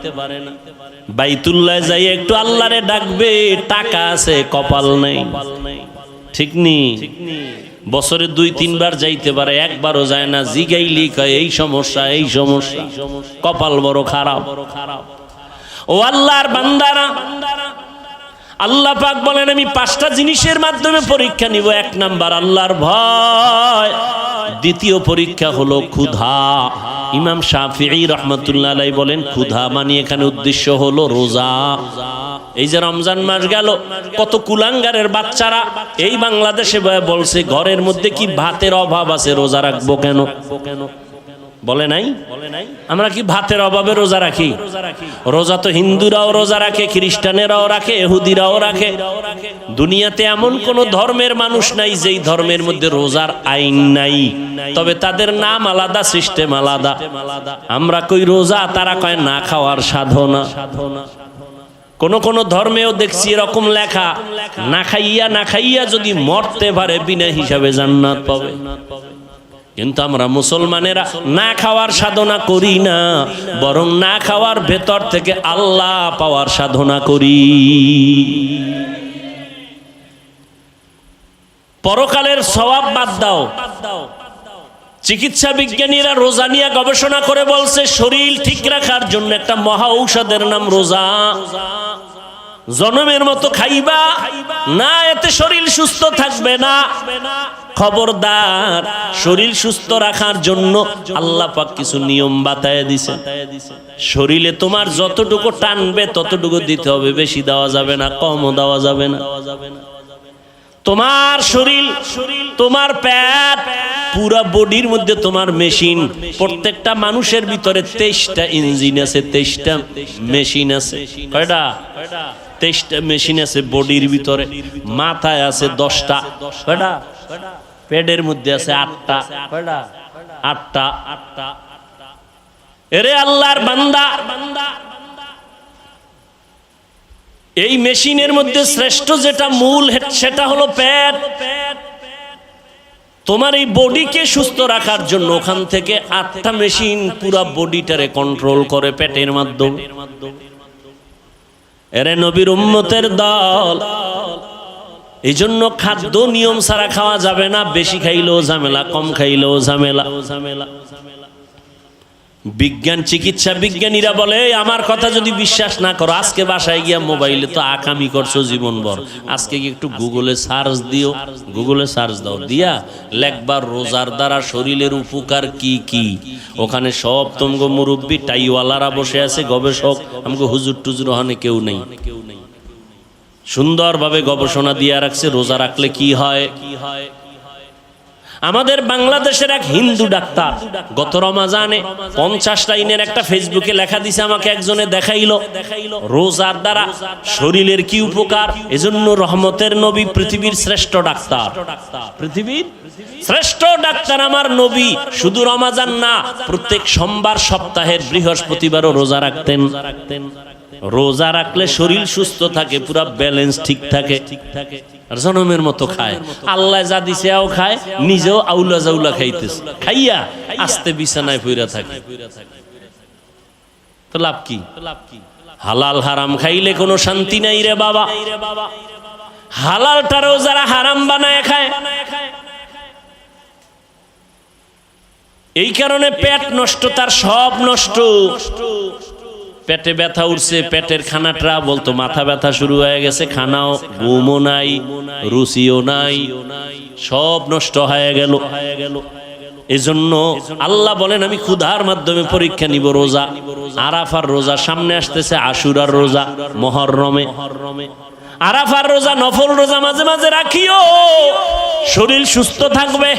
বাইতুল্লাহ যাই একটু আল্লাহরে ডাকবে, টাকা আছে কপাল নেই, ঠিক নি? বছরে 2-3 বার যাইতে পারে, একবারও যায় না। জিগাইলি কয় এই সমস্যা, এই সমস্যা, কপাল বড় খারাপ। ও আল্লাহর বান্দারা, আল্লাহ পাক বলেন আমি 5টা জিনিসের মাধ্যমে পরীক্ষা নিব। 1 নাম্বার আল্লাহর ভয়, দ্বিতীয় পরীক্ষা হলো ক্ষুধা। ইমাম শাফিঈ রাহমাতুল্লাহ আলাইহি বলেন ক্ষুধা মানে এখানে উদ্দেশ্য হলো রোজা। এই যে রমজান মাস গেল, কত কুলাঙ্গারের বাচ্চারা এই বাংলাদেশে বলছে ঘরের মধ্যে কি ভাতের অভাব আছে, রোজা রাখবো কেন? বলে নাই আমরা কি ভাতের অভাবে রোজা রাখি? রোজা তো হিন্দুরাও রোজা রাখে, খ্রিস্টানেরাও রাখে, ইহুদিরাও রাখে। দুনিয়াতে এমন কোন ধর্মের মানুষ নাই যেই ধর্মের মধ্যে রোজার আইন নাই, তবে তাদের নাম আলাদা, সিস্টেম আলাদা। আমরা কই রোজা, তারা কয় না খাওয়ার সাধনা। কোন কোন ধর্মেও দেখছি এরকম লেখা, না খাইয়া যদি মরতে পারে বিনা হিসাবে জান্নাত পাবে। কিন্তু আমরা মুসলমানেরা না খাওয়ার সাধনা করি না, বরং না খাওয়ার ভেতর থেকে আল্লাহ পাওয়ার সাধনা করি। পরকালের সওয়াব বাদ দাও, চিকিৎসা বিজ্ঞানীরা রোজা নিয়ে গবেষণা করে বলছে শরীর ঠিক রাখার জন্য একটা মহা ঔষধের নাম রোজা। জনমের মতো খাইবা না, এতে শরীর সুস্থ থাকবে না। খবরদার, শরীর সুস্থ রাখার জন্য আল্লাহ পাক কিছু নিয়ম বাতায় দিছে। শরীরে তোমার যতটুকু টানবে ততটুকু দিতে হবে, বেশি দেওয়া যাবে না, কমও দেওয়া যাবে না। তোমার শরীর, তোমার পেট, পুরা বডির মধ্যে তোমার মেশিন। প্রত্যেকটা মানুষের ভিতরে 23টা ইঞ্জিন আছে, 23টা মেশিন আছে। কয়টা? 23টা মেশিন আছে বডির ভিতরে। মাথায় আছে 10টা। কয়টা? পেটের মধ্যে আছে 8টা। কয়টা? 8টা। এরে আল্লাহর বান্দা, এই মেশিনের মধ্যে শ্রেষ্ঠ যেটা মূল, সেটা হলো পেট। তোমার এই বডিকে সুস্থ রাখার জন্য ওখান থেকে 8টা মেশিন পুরা বডিটারে কন্ট্রোল করে পেটের মাধ্যমে। এরে নবীর উম্মতের দল, এই জন্য খাদ্য নিয়ম ছাড়া খাওয়া যাবে না। বেশি খাইলেও ঝামেলা, কম খাইলেও ঝামেলা। বিজ্ঞান, চিকিৎসা বিজ্ঞানীরা বলে আমার কথা যদি বিশ্বাস না করো, আজকে বাসায় গিয়া মোবাইলে তো আকামি করছো জীবনভর, আজকে কি একটু গুগলে সার্চ দিও, গুগলে সার্চ দাও, দিয়া লেখবার রোজার দ্বারা শরীরের উপকার কি কি। ওখানে সব তোমগো মুরব্বী টাইওয়ালারা বসে আছে, গবেষক। আমাকে হুজুর টুজুর ওখানে কেউ নেই। সুন্দরভাবে গবেষণা দিয়ে রাখছে রোজা রাখলে কি হয়। আমাদের বাংলাদেশের এক হিন্দু ডাক্তার গত রমাজানে 50 লাইনের একটা ফেসবুকে লেখা দিছে, আমাকে একজনে দেখাইলো রোজার দ্বারা শরীরের কি উপকার। এজন্য রহমতের নবী পৃথিবীর শ্রেষ্ঠ ডাক্তার, পৃথিবীর শ্রেষ্ঠ ডাক্তার আমার নবী। শুধু রমাজান না, প্রত্যেক সোমবার, সপ্তাহের বৃহস্পতিবারও রোজা রাখতেন। রোজা রাখলে শরীর সুস্থ থাকে, পুরা ব্যালেন্স ঠিক থাকে। আর জনমের মতো খায়, আল্লাহ যা দিছে আও খায়, নিজেও আউলা জাউলা খাইতেছে, খাইয়া আস্তে বিছানায় পইরা থাকে। তো লাভ কি? হালাল হারাম খাইলে কোনো শান্তি নাই রে বাবা। হালালটারও যারা হারাম বানায় খায়, এই কারণে পেট নষ্ট, তার সব নষ্ট। পেটে ব্যথা উঠছে, পেটের খানাটা বলতো মাথা ব্যথা শুরু হয়ে গেছে, খানাও, ঘুমও নাই, রুচিও নাই, সব নষ্ট হয়ে গেল। এজন্য আল্লাহ বলেন আমি ক্ষুধার মাধ্যমে পরীক্ষা নিব রোজা। আরাফার রোজা সামনে আসতেছে, আশুরার রোজা মহররমে। আরাফার রোজা, নফল রোজা মাঝে মাঝে রাখিও, শরীর সুস্থ থাকবে।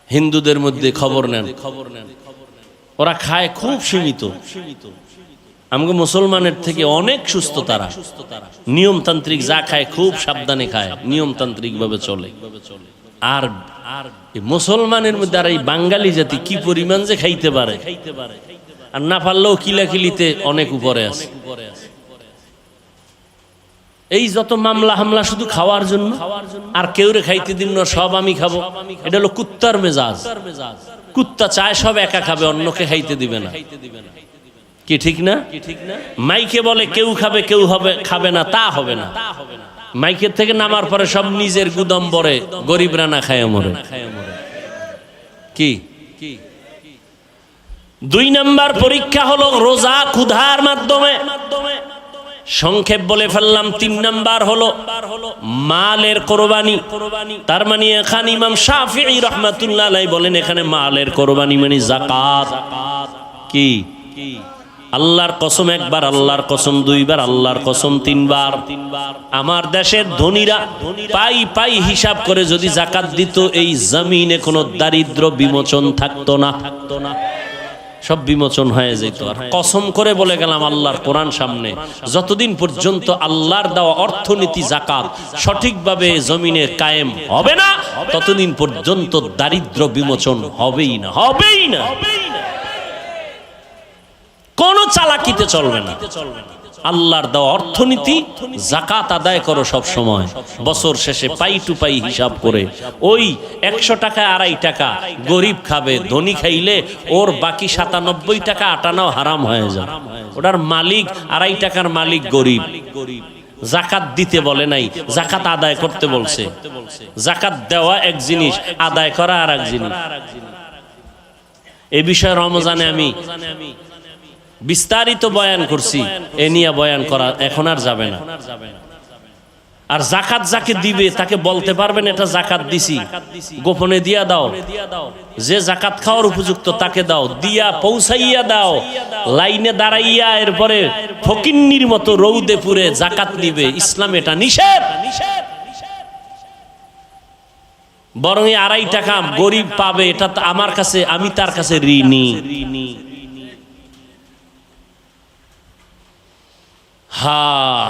হিন্দুদের মধ্যে খবর নেন, ওরা খায় খুব সীমিত, আমাকে মুসলমানের থেকে অনেক সুস্থ তারা। নিয়মতান্ত্রিক যা খায় খুব সাবধানে খায়, নিয়মতান্ত্রিক ভাবে চলে। আর মুসলমানের মধ্যে আর এই বাঙালি জাতি কি পরিমাণ যে খাইতে পারে, আর না পারলেও কিলাকিলিতে অনেক উপরে আছে। এই যত মামলা হামলা শুধু খাওয়ার জন্য, আর কেউ রে খাইতে দিন না, সব আমি খাবো। এটা হলো কুত্তার মেজাজ। কুত্তা চায় সব একা খাবে, অন্যকে খাইতে দিবে না। কি ঠিক না? মাইকে বলে কেউ খাবে কেউ খাবে না, তা হবে না। মাইকের থেকে নামার পরে সব নিজের গুদম বরে, গরিবরা না খায় মরে। কি 2 নাম্বার পরীক্ষা হলো রোজা ক্ষুধার মাধ্যমে। সংক্ষেপ বলে ফেললাম। 3 নাম্বার হলো মালের কোরবানি। তার মানে এখানে ইমাম শাফিঈ রাহমাতুল্লাহ আলাইহি বলেন এখানে মালের কোরবানি মানে যাকাত। কি আল্লাহর কসম 1 বার, আল্লাহর কসম 2 বার, আল্লাহর কসম 3 বার। আমার দেশের ধনীরা পাই পাই হিসাব করে যদি যাকাত দিত, এই জমিনে কোনো দারিদ্র বিমোচন থাকতো না, সব বিমোচন হয়ে যেত। আর কসম করে বলে গেলাম আল্লাহর কোরআন সামনে, যতদিন পর্যন্ত আল্লাহর দেওয়া অর্থনীতি যাকাত সঠিকভাবে জমিনে কায়েম হবে না, ততদিন পর্যন্ত দারিদ্র বিমোচন হবেই না, হবেই না। কোন চালাকিতে চলবে না। আল্লাহর দেওয়া অর্থনীতি যাকাত আদায় করো সব সময়, বছর শেষে পাই টু পাই হিসাব করে। ওই 100 টাকা 2.5 টাকা গরিব খাবে, ধনী খাইলে ওর বাকি 97 টাকা আটানাও হারাম হয়ে যায়। ওটার মালিক 2.5 টাকার মালিক গরিব। যাকাত দিতে বলে নাই, যাকাত আদায় করতে বলছে। যাকাত দেওয়া এক জিনিস, আদায় করা আর এক জিনিস। এই বিষয়ে রমজানে আমি বিস্তারিত বয়ান করছি, এ নিয়ে বয়ান করা এখন আর যাবে না। আর যাকাত যাকে দিবে তাকে বলতে পারবেন এটা যাকাত দিছি, গোপনে দিয়া দাও। যে যাকাত খাওয়ার উপযুক্ত তাকে দাও, দিয়া পৌঁছাইয়া দাও। লাইনে দাঁড়াইয়া এরপরে ফকিন্নির মতো রৌদে পুরে যাকাত নিবে, ইসলাম এটা নিষেধ। বরং 2.5 টাকা গরিব পাবে, এটা আমার কাছে, আমি তার কাছে ঋণী। হ্যাঁ,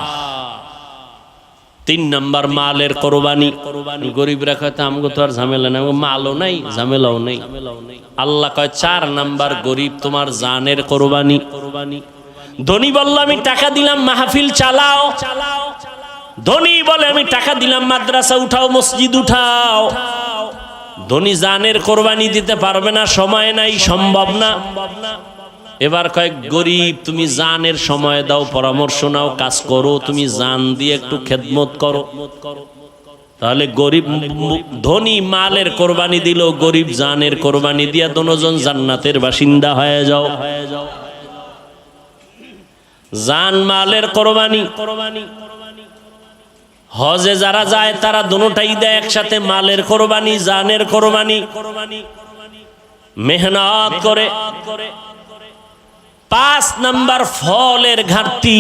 3 নাম্বার মালের কোরবানি। গরিবরা কয় আমগো তো আর ঝামেলা নাই, মালও নাই ঝামেলাও নেই। আল্লাহ কয় 4 নাম্বার গরিব তোমার জানের কোরবানি। ধনী বলল আমি টাকা দিলাম মাহফিল চালাও, ধনী বলে আমি টাকা দিলাম মাদ্রাসা উঠাও, মসজিদ উঠাও। ধনী জানের কোরবানি দিতে পারবে না, সময় নাই, সম্ভব না। এবার কয়েক গরিব তুমি জানের সময় দাও, পরামর্শ নাও, কাজ করো, তুমি জান দিয়ে একটু খেদমত করো। তাহলে গরিব ধনী মালের কোরবানি দিল, গরিব জানের কোরবানি দিয়া দুজন জান্নাতের বাসিন্দা হয়ে যাও। জান মালের কোরবানি। হজে যারা যায় তারা দুটোটাই দেয় একসাথে, মালের কোরবানি, জানের কোরবানি। মেহনত করে। 5 নাম্বার ফলের ঘাটতি।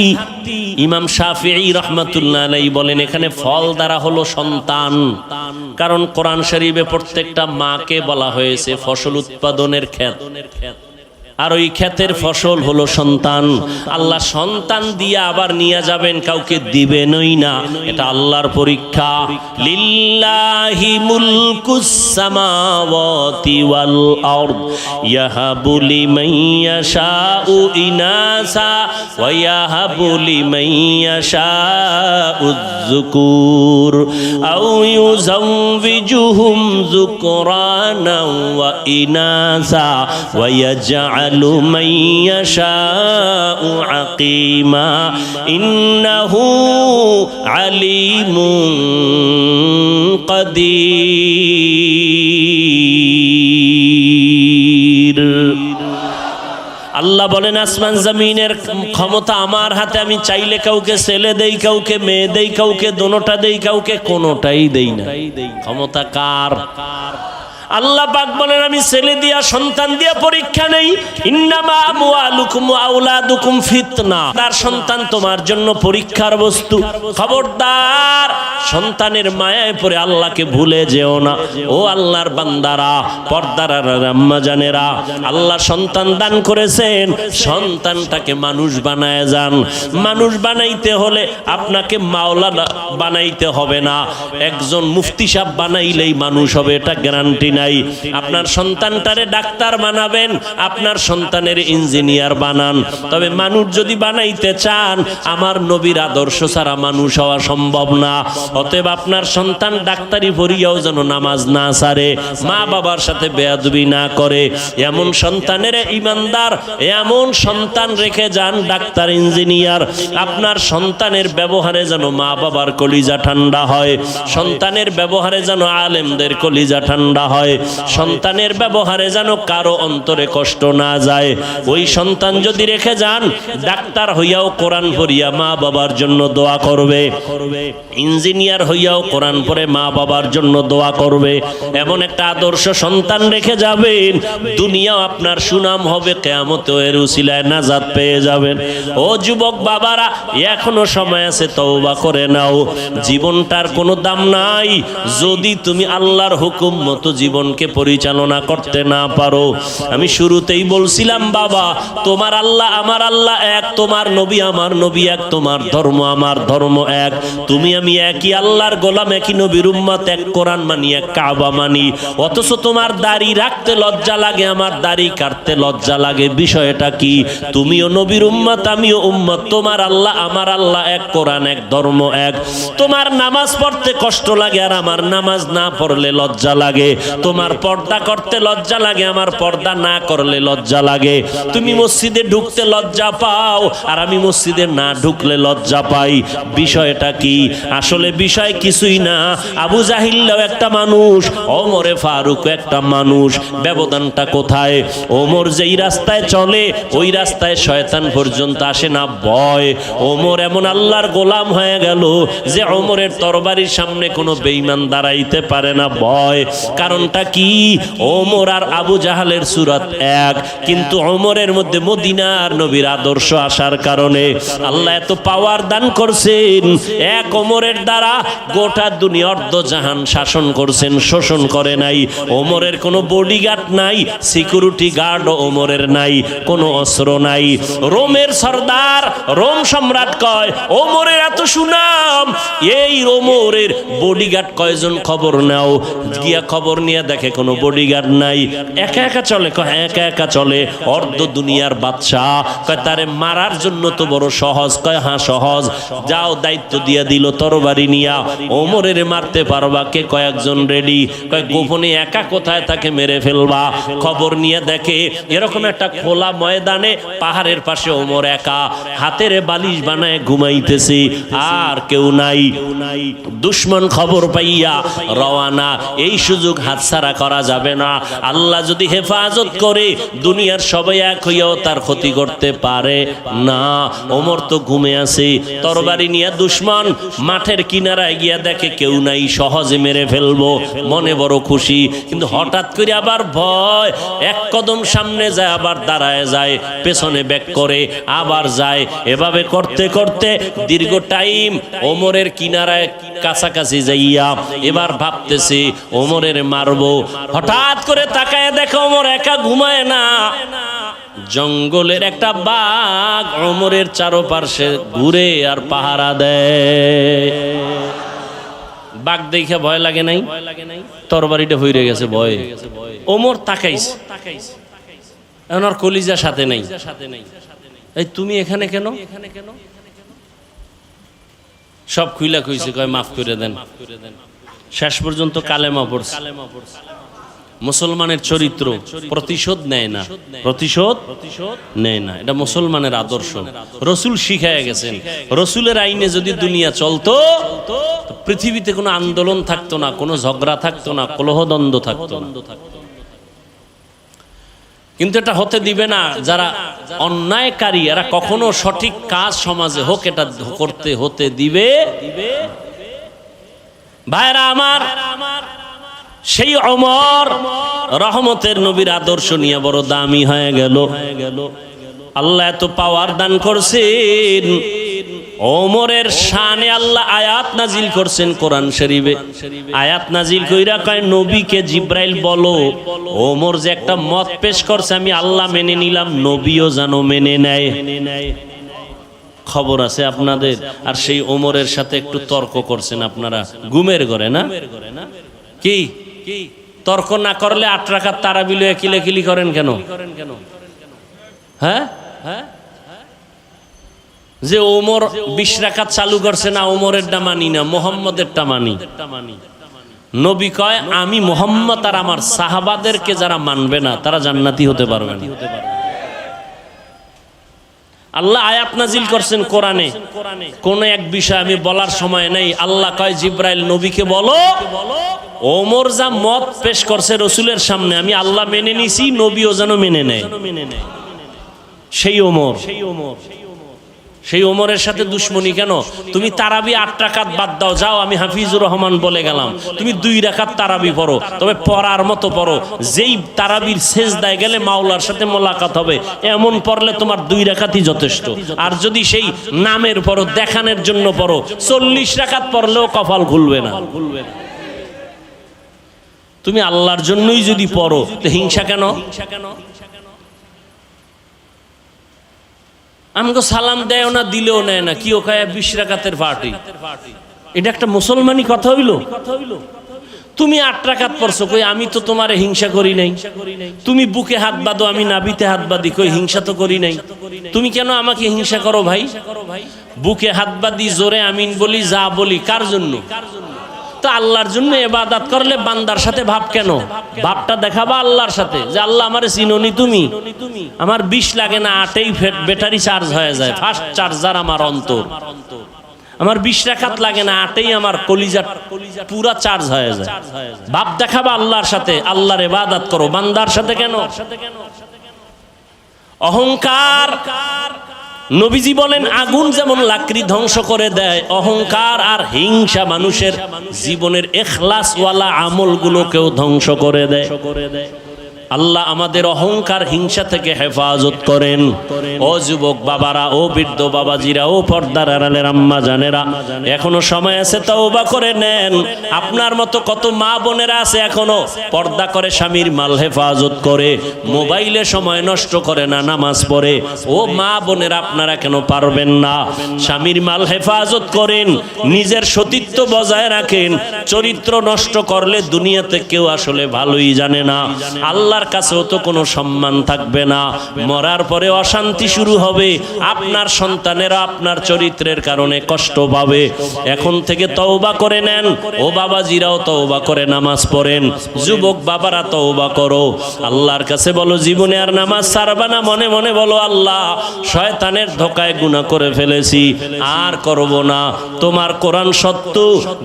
ইমাম শাফিঈ রাহমাতুল্লাহ আলাইহি বলেন এখানে ফল দ্বারা হলো সন্তান। কারণ কোরআন শরীফে প্রত্যেকটা মাকে বলা হয়েছে ফসল উৎপাদনের ক্ষেত, আর ওই ক্ষেতের ফসল হলো সন্তান। আল্লাহ সন্তান দিয়ে আবার নিয়ে যাবেন, কাউকে দিবেনই না, এটা আল্লাহর পরীক্ষা। লিল্লাহি মুলকুস সামাওয়াতি ওয়াল আরদ ইয়াহাবু লিমান ইয়াশাউ ইনাসা ওয়া ইয়াহাবু লিমান ইয়াশাউ যুকুর আও ইউযাওবিজুহুম যুকরানা ওয়া ইনাসা ওয়া ইয়াজআল من يشاء عقيما إنه عليم قدير। আল্লাহ বলেন আসমান জমিনের ক্ষমতা আমার হাতে, আমি চাইলে কাউকে ছেলে দেই, কাউকে মেয়ে দেই, কাউকে দোনোটা দেই, কাউকে কোনোটাই দেই না। ক্ষমতা কার? আল্লাহ পাক বলেন আমি ছেলে দিয়া সন্তান দিয়া পরীক্ষা নেই। ইন্নামা আমওয়ালুকুম ওয়া আওলাদুকুম ফিতনা, তার সন্তান তোমার জন্য পরীক্ষার বস্তু। খবরদার সন্তানের মায়ায় পড়ে আল্লাহকে ভুলে যেও না। ও আল্লাহর বান্দারা, পর্দার আম্মা জানেরা, আল্লাহ সন্তান দান করেছেন, সন্তানটাকে মানুষ বানায় যান। মানুষ বানাইতে হলে আপনাকে মাওলানা বানাইতে হবে না, একজন মুফতি সাহেব বানাইলেই মানুষ হবে এটা গ্যারান্টি নাই। আপনার সন্তানটারে ডাক্তার বানাবেন, আপনার সন্তানের ইঞ্জিনিয়ার বানান, তবে মানুষ যদি বানাইতে চান আমার নবীর আদর্শ ছাড়া মানুষ হওয়া সম্ভব না। অতএব আপনার সন্তান ডাক্তারি পড়িয়াও যেন নামাজ না ছাড়ে, মা বাবার সাথে বেয়াদবি না করে, এমন সন্তানের ইমানদার, এমন সন্তান রেখে যান ডাক্তার ইঞ্জিনিয়ার। আপনার সন্তানের ব্যবহারে যেন মা বাবার কলিজা ঠান্ডা হয়, সন্তানের ব্যবহারে যেন আলেমদের কলিজা ঠান্ডা হয়, সন্তানের ব্যবহারে যেন কারো অন্তরে কষ্ট না যায়। ওই সন্তান যদি রেখে যান, ডাক্তার হইয়াও কোরআন পড়িয়া মা বাবার জন্য দোয়া করবে, ইঞ্জিনিয়ার হইয়াও কোরআন পড়ে মা বাবার জন্য দোয়া করবে। এমন একটা আদর্শ সন্তান রেখে যাবেন, দুনিয়াও আপনার সুনাম হবে, কিয়ামতেও এর উসিলায় নাজাত পেয়ে যাবেন। ও যুবক বাবারা, এখনো সময় আছে, তওবা করে নাও। জীবনটার কোনো দাম নাই যদি তুমি আল্লাহর হুকুম মতো জীবনকে পরিচালনা করতে না পারো। আমি শুরুতেই বলছিলাম বাবা, তোমার আল্লাহ আমার আল্লাহ এক, তোমার নবী আমার নবী এক, তোমার ধর্ম আমার ধর্ম এক, তুমি আমি একই আল্লাহর গোলাম, একই নবীর উম্মত, এক কোরআন মানি, এক কাবা মানি। অথচ তোমার দাড়ি রাখতে লজ্জা লাগে, আমার দাড়ি কাটতে লজ্জা লাগে। বিষয়টা কি? তুমিও নবীর উম্মত, আমিও উম্মত, তোমার আল্লাহ আমার আল্লাহ এক, কোরআন এক, ধর্ম এক। তোমার নামাজ পড়তে কষ্ট লাগে আর আমার নামাজ না পড়লে লজ্জা লাগে, তোমার পর্দা করতে লজ্জা লাগে, আমার পর্দা না করলে লজ্জা লাগে। তুমি মসজিদে ঢুকতে লজ্জা পাও আর আমি মসজিদে না ঢুকলে লজ্জা পাই। বিষয়টা কি? আসলে বিষয় কিছুই না। আবু জাহিল্লাও একটা মানুষ, ওমরে ফারুক একটা মানুষ। ব্যবধানটা কোথায়? ওমর যেই রাস্তায় চলে ওই রাস্তায় শয়তান পর্যন্ত আসে না ভয়। ওমর এমন আল্লাহর গোলাম হয়ে গেল যে ওমরের তরবারির সামনে কোনো বেঈমান দাঁড়াইতে পারে না ভয়। কারণটা কি? ওমর আর আবু জাহালের সুরাত এক, কিন্তু ওমরের মধ্যে মদিনার নবীর আদর্শ আসার কারণে আল্লাহ এত পাওয়ার দান করছেন। এক ওমরের দ্বারা গোটা দুনিয়া অর্ধ জাহান শাসন করছেন, শোষণ করে নাই। ওমরের কোনো বডিগার্ড নাই, সিকিউরিটি গার্ড ওমরের নাই, কোনো অস্ত্র নাই। রোমের সর্দার, রোম সম্রাট কয় ওমরের এত সুনাম, এই ওমরের বডিগার্ড কয়জন খবর নাও। গিয়া খবর নিয়ে দেখে কোনো বডিগার্ড নাই, একা একা চলে। কয় একা একা চলে, অর্ধ দুনিয়ার বাদশাহ। কয় তারে মারার জন্য তো বড় সহজ। কয় হ্যাঁ সহজ, যাও দায়িত্ব দিয়ে দিল তরবারি নিয়া, ওমরের মারতে পারবা কে? কয়েকজন রেডি। কয় গোপনে একা কোথায় তাকে মেরে ফেলবা? খবর নিয়ে দেখে এরকম একটা খোলা ময়দানে পাহাড়ের পাশে ওমর একা, হাতের বালিশ বানায় ঘুমাইতেছে, আর কেউ নাই। দুশ্মন খবর পাইয়া রওয়ানা। এই সুযোগ হাতছাড়া করা যাবে না। আল্লাহ যদি হেফাজত করে দুনিয়ার সবাই এক হইয়াও তার ক্ষতি করতে পারে না। ওমর তো ঘুমে আছে, তরবারি নিয়ে দুশ্মন মাঠের কিনারায় গিয়া দেখে কেউ নাই, সহজে মেরে ফেলবো, মনে বড় খুশি। কিন্তু হঠাৎ করে আবার ভয়, এক কদম সামনে যায় আবার দাঁড়ায় যায়, পেছনে ব্যাক করে আবার যায়। এভাবে করতে করতে দীর্ঘ টাইম ওমরের কিনারায় কাছাকাছি যাইয়া এবার ভাবতেছে ওমরের মারবো। হঠাৎ করে তাকায় দেখে ওমর একা ঘুমায় না, জঙ্গলের একটা বাঘ ওমরের চারপাশে ঘুরে আর পাহারা দেয়। বাঘ দেখে ভয় লাগে নাই? তরবারিটা হইরে গেছে ভয়ে। ওমর তাকাইছে, এখন আর কলিজা সাথে নাই। এই তুমি এখানে কেন? সব খুইলা কইছে, কয় মাফ করে দেন। শেষ পর্যন্ত কালেমা পড়ছে। মুসলমানের চরিত্র প্রতিশোধ নেয় না, প্রতিশোধ নেয় না। এটা মুসলমানের আদর্শ, রসুল শিখায় গেছেন। রসুলের আইনে যদি দুনিয়া চলতো, পৃথিবীতে কোনো আন্দোলন থাকতো না, কোনো ঝগড়া থাকতো না, কলহদ্বন্দ্ব থাকতো না। কিন্তু এটা হতে দিবে না। যারা অন্যায়কারী এরা কখনো সঠিক কাজ সমাজে হোক এটা করতে হতে দিবে। ভাইরা আমার, সেই ওমর রহমতের নবীর আদর্শ নিয়ে বড় দামি হয়ে গেল। আল্লাহ এত পাওয়ার দান করছেন, ওমরের শানে আল্লাহ আয়াত নাজিল করছেন কোরআন শরীফে। আয়াত নাজিল কইরা কয় নবীকে জিব্রাইল বলো ওমর যে একটা মত পেশ করছে আমি আল্লাহ মেনে নিলাম, নবীও যেন মেনে নেয়। খবর আছে আপনাদের? আর সেই ওমরের সাথে একটু তর্ক করছেন আপনারা ঘুমের ঘরে, না কি? তর্ক না করলে 8 রাকাত তারাবি লয়ে কিলেকিলি করেন কেন? হ্যাঁ, যে ওমর 20 রাকাত চালু করছে না, ওমরেরটা মানি না, মুহাম্মদেরটা মানি। নবী কয় আমি মুহাম্মদ আর আমার সাহাবাদেরকে যারা মানবে না তারা জান্নাতি হতে পারবে না। আল্লাহ আয়াত নাজিল করছেন কোরআনে, কোন এক বিষয় আমি বলার সময় নেই। আল্লাহ কয় জিব্রাইল নবীকে বলো ওমর যা মত পেশ করছে রাসূলের সামনে আমি আল্লাহ মেনে নিছি, নবীও যেন মেনে নেয়। সেই ওমরের সাথে দুশ্মনী কেন? তুমি তারাবি 8 রাকাত বাদ দাও, যাও আমি হাফিজুর রহমান বলে গেলাম, তুমি 2 রাকাত তারাবি পড়ো, তবে পড়ার মতো পড়ো, যেই তারাবির সেজদায় গেলে মাওলার সাথে মোলাকাত হবে এমন পড়লে তোমার 2 রাকাতই যথেষ্ট। আর যদি সেই নামের পড়ো, দেখানোর জন্য পড়ো, 40 রাকাত পড়লেও কপাল খুলবে না। তুমি আল্লাহর জন্যই যদি পড়ো তো হিংসা কেন? আমাকে সালাম দেয় না, দিলেও নেয় না, কি ওখানে 20 রাকাতের পার্টি? এটা একটা মুসলমানি কথা হইল? তুমি 8 রাকাত পড়ছো, কই আমি তো তোমারে হিংসা করি নাই। তুমি বুকে হাত বাঁধো, আমি নাভিতে হাত বাঁধি, কই হিংসা তো করি নাই। তুমি কেন আমাকে হিংসা করো ভাই? বুকে হাত বাঁধি, জোরে আমিন বলি, যা বলি, কার জন্য? তো আল্লাহর জন্য ইবাদত করলে বান্দার সাথে ভাব কেন? ভাবটা দেখাবা আল্লাহর সাথে, যে আল্লাহ আমারে চিনোনি তুমি। আমার 20 লাগে না, 8এই ব্যাটারি চার্জ হয়ে যায়, ফাস্ট চার্জার আমার অন্তর। আমার 20 রাকাত লাগে না, 8এই আমার কলিজা পুরা চার্জ হয়ে যায়। ভাব দেখাবা আল্লাহর সাথে, আল্লাহর ইবাদত করো, বান্দার সাথে কেন? অহংকার, নবীজি বলেন আগুন যেমন লাকড়ি ধ্বংস করে দেয়, অহংকার আর হিংসা মানুষের জীবনের ইখলাসওয়ালা আমলগুলোকেও ধ্বংস করে দেয়। আল্লাহ আমাদের অহংকার হিংসা থেকে হেফাজত করেন। ও যুবক বাবারা, ও বৃদ্ধ বাবাজিরা, ও পর্দার আড়ালের আম্মা জানেরা, এখনো সময় আছে, তওবা করে নেন। আপনার মতো কত মা বোনেরা আছে এখনো পর্দা করে, স্বামীর মাল হেফাজত করে, মোবাইলে সময় নষ্ট করে না, নামাজ পড়ে। ও মা বোনেরা, আপনারা কেন পারবেন না? স্বামীর মাল হেফাজত করেন, নিজের সতীত্ব বজায় রাখেন। চরিত্র নষ্ট করলে দুনিয়াতে কেউ আসলে ভালোই জানে না, আল্লাহর কাছেও তো কোনো সম্মান থাকবে না। মরার পরে অশান্তি শুরু হবে, আপনার সন্তানেরা আপনার চরিত্রের কারণে কষ্ট পাবে। এখন থেকে তওবা করে নেন। ও বাবাজিরাও তওবা করে নামাজ পড়েন। যুবক বাবারা তওবা করো, আল্লাহর কাছে বলো জীবনে আর নামাজ ছাড়বা না। মনে মনে বলো আল্লাহ, শয়তানের ধোকায় গুনাহ করে ফেলেছি, আর করব না। তোমার কোরআন সত্য,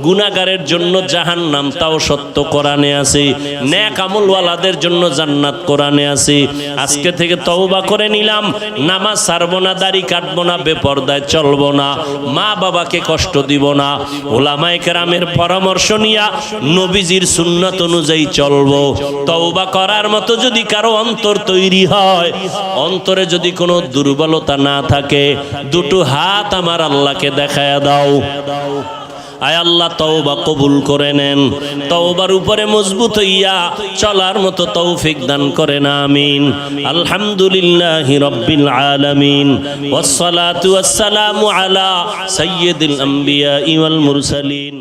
গুনাহগারের জন্য জাহান্নাম তাও সত্য কোরআনে আছে, নেক আমলওয়ালাদের জন্য জান্নাত কোরআনে আছে। আজকে থেকে তওবা করে নিলাম, নামাজ ছাড়বো না, দাড়ি কাটবো না, বেপরদায় চলবো না, মা বাবাকে কষ্ট দিব না, উলামায়ে কেরামের পরামর্শ নিয়া নবীজির সুন্নাত অনুযায়ী চলবো। তওবা করার মতো যদি কারো অন্তর তৈরি হয়, অন্তরে যদি কোনো দুর্বলতা না থাকে, দুটো হাত আমার আল্লাহকে দেখায়া দাও। আয় আল্লাহ, তওবা কবুল করে নেন। তওবার উপরে মজবুত হইয়া চলার মতো তৌফিক দান করেন, আমিন। আলহামদুলিল্লাহি রাব্বিল আলামিন, ওয়াস সালাতু ওয়াস সালামু আলা সাইয়্যিদিল আম্বিয়া ওয়াল মুরসালিন।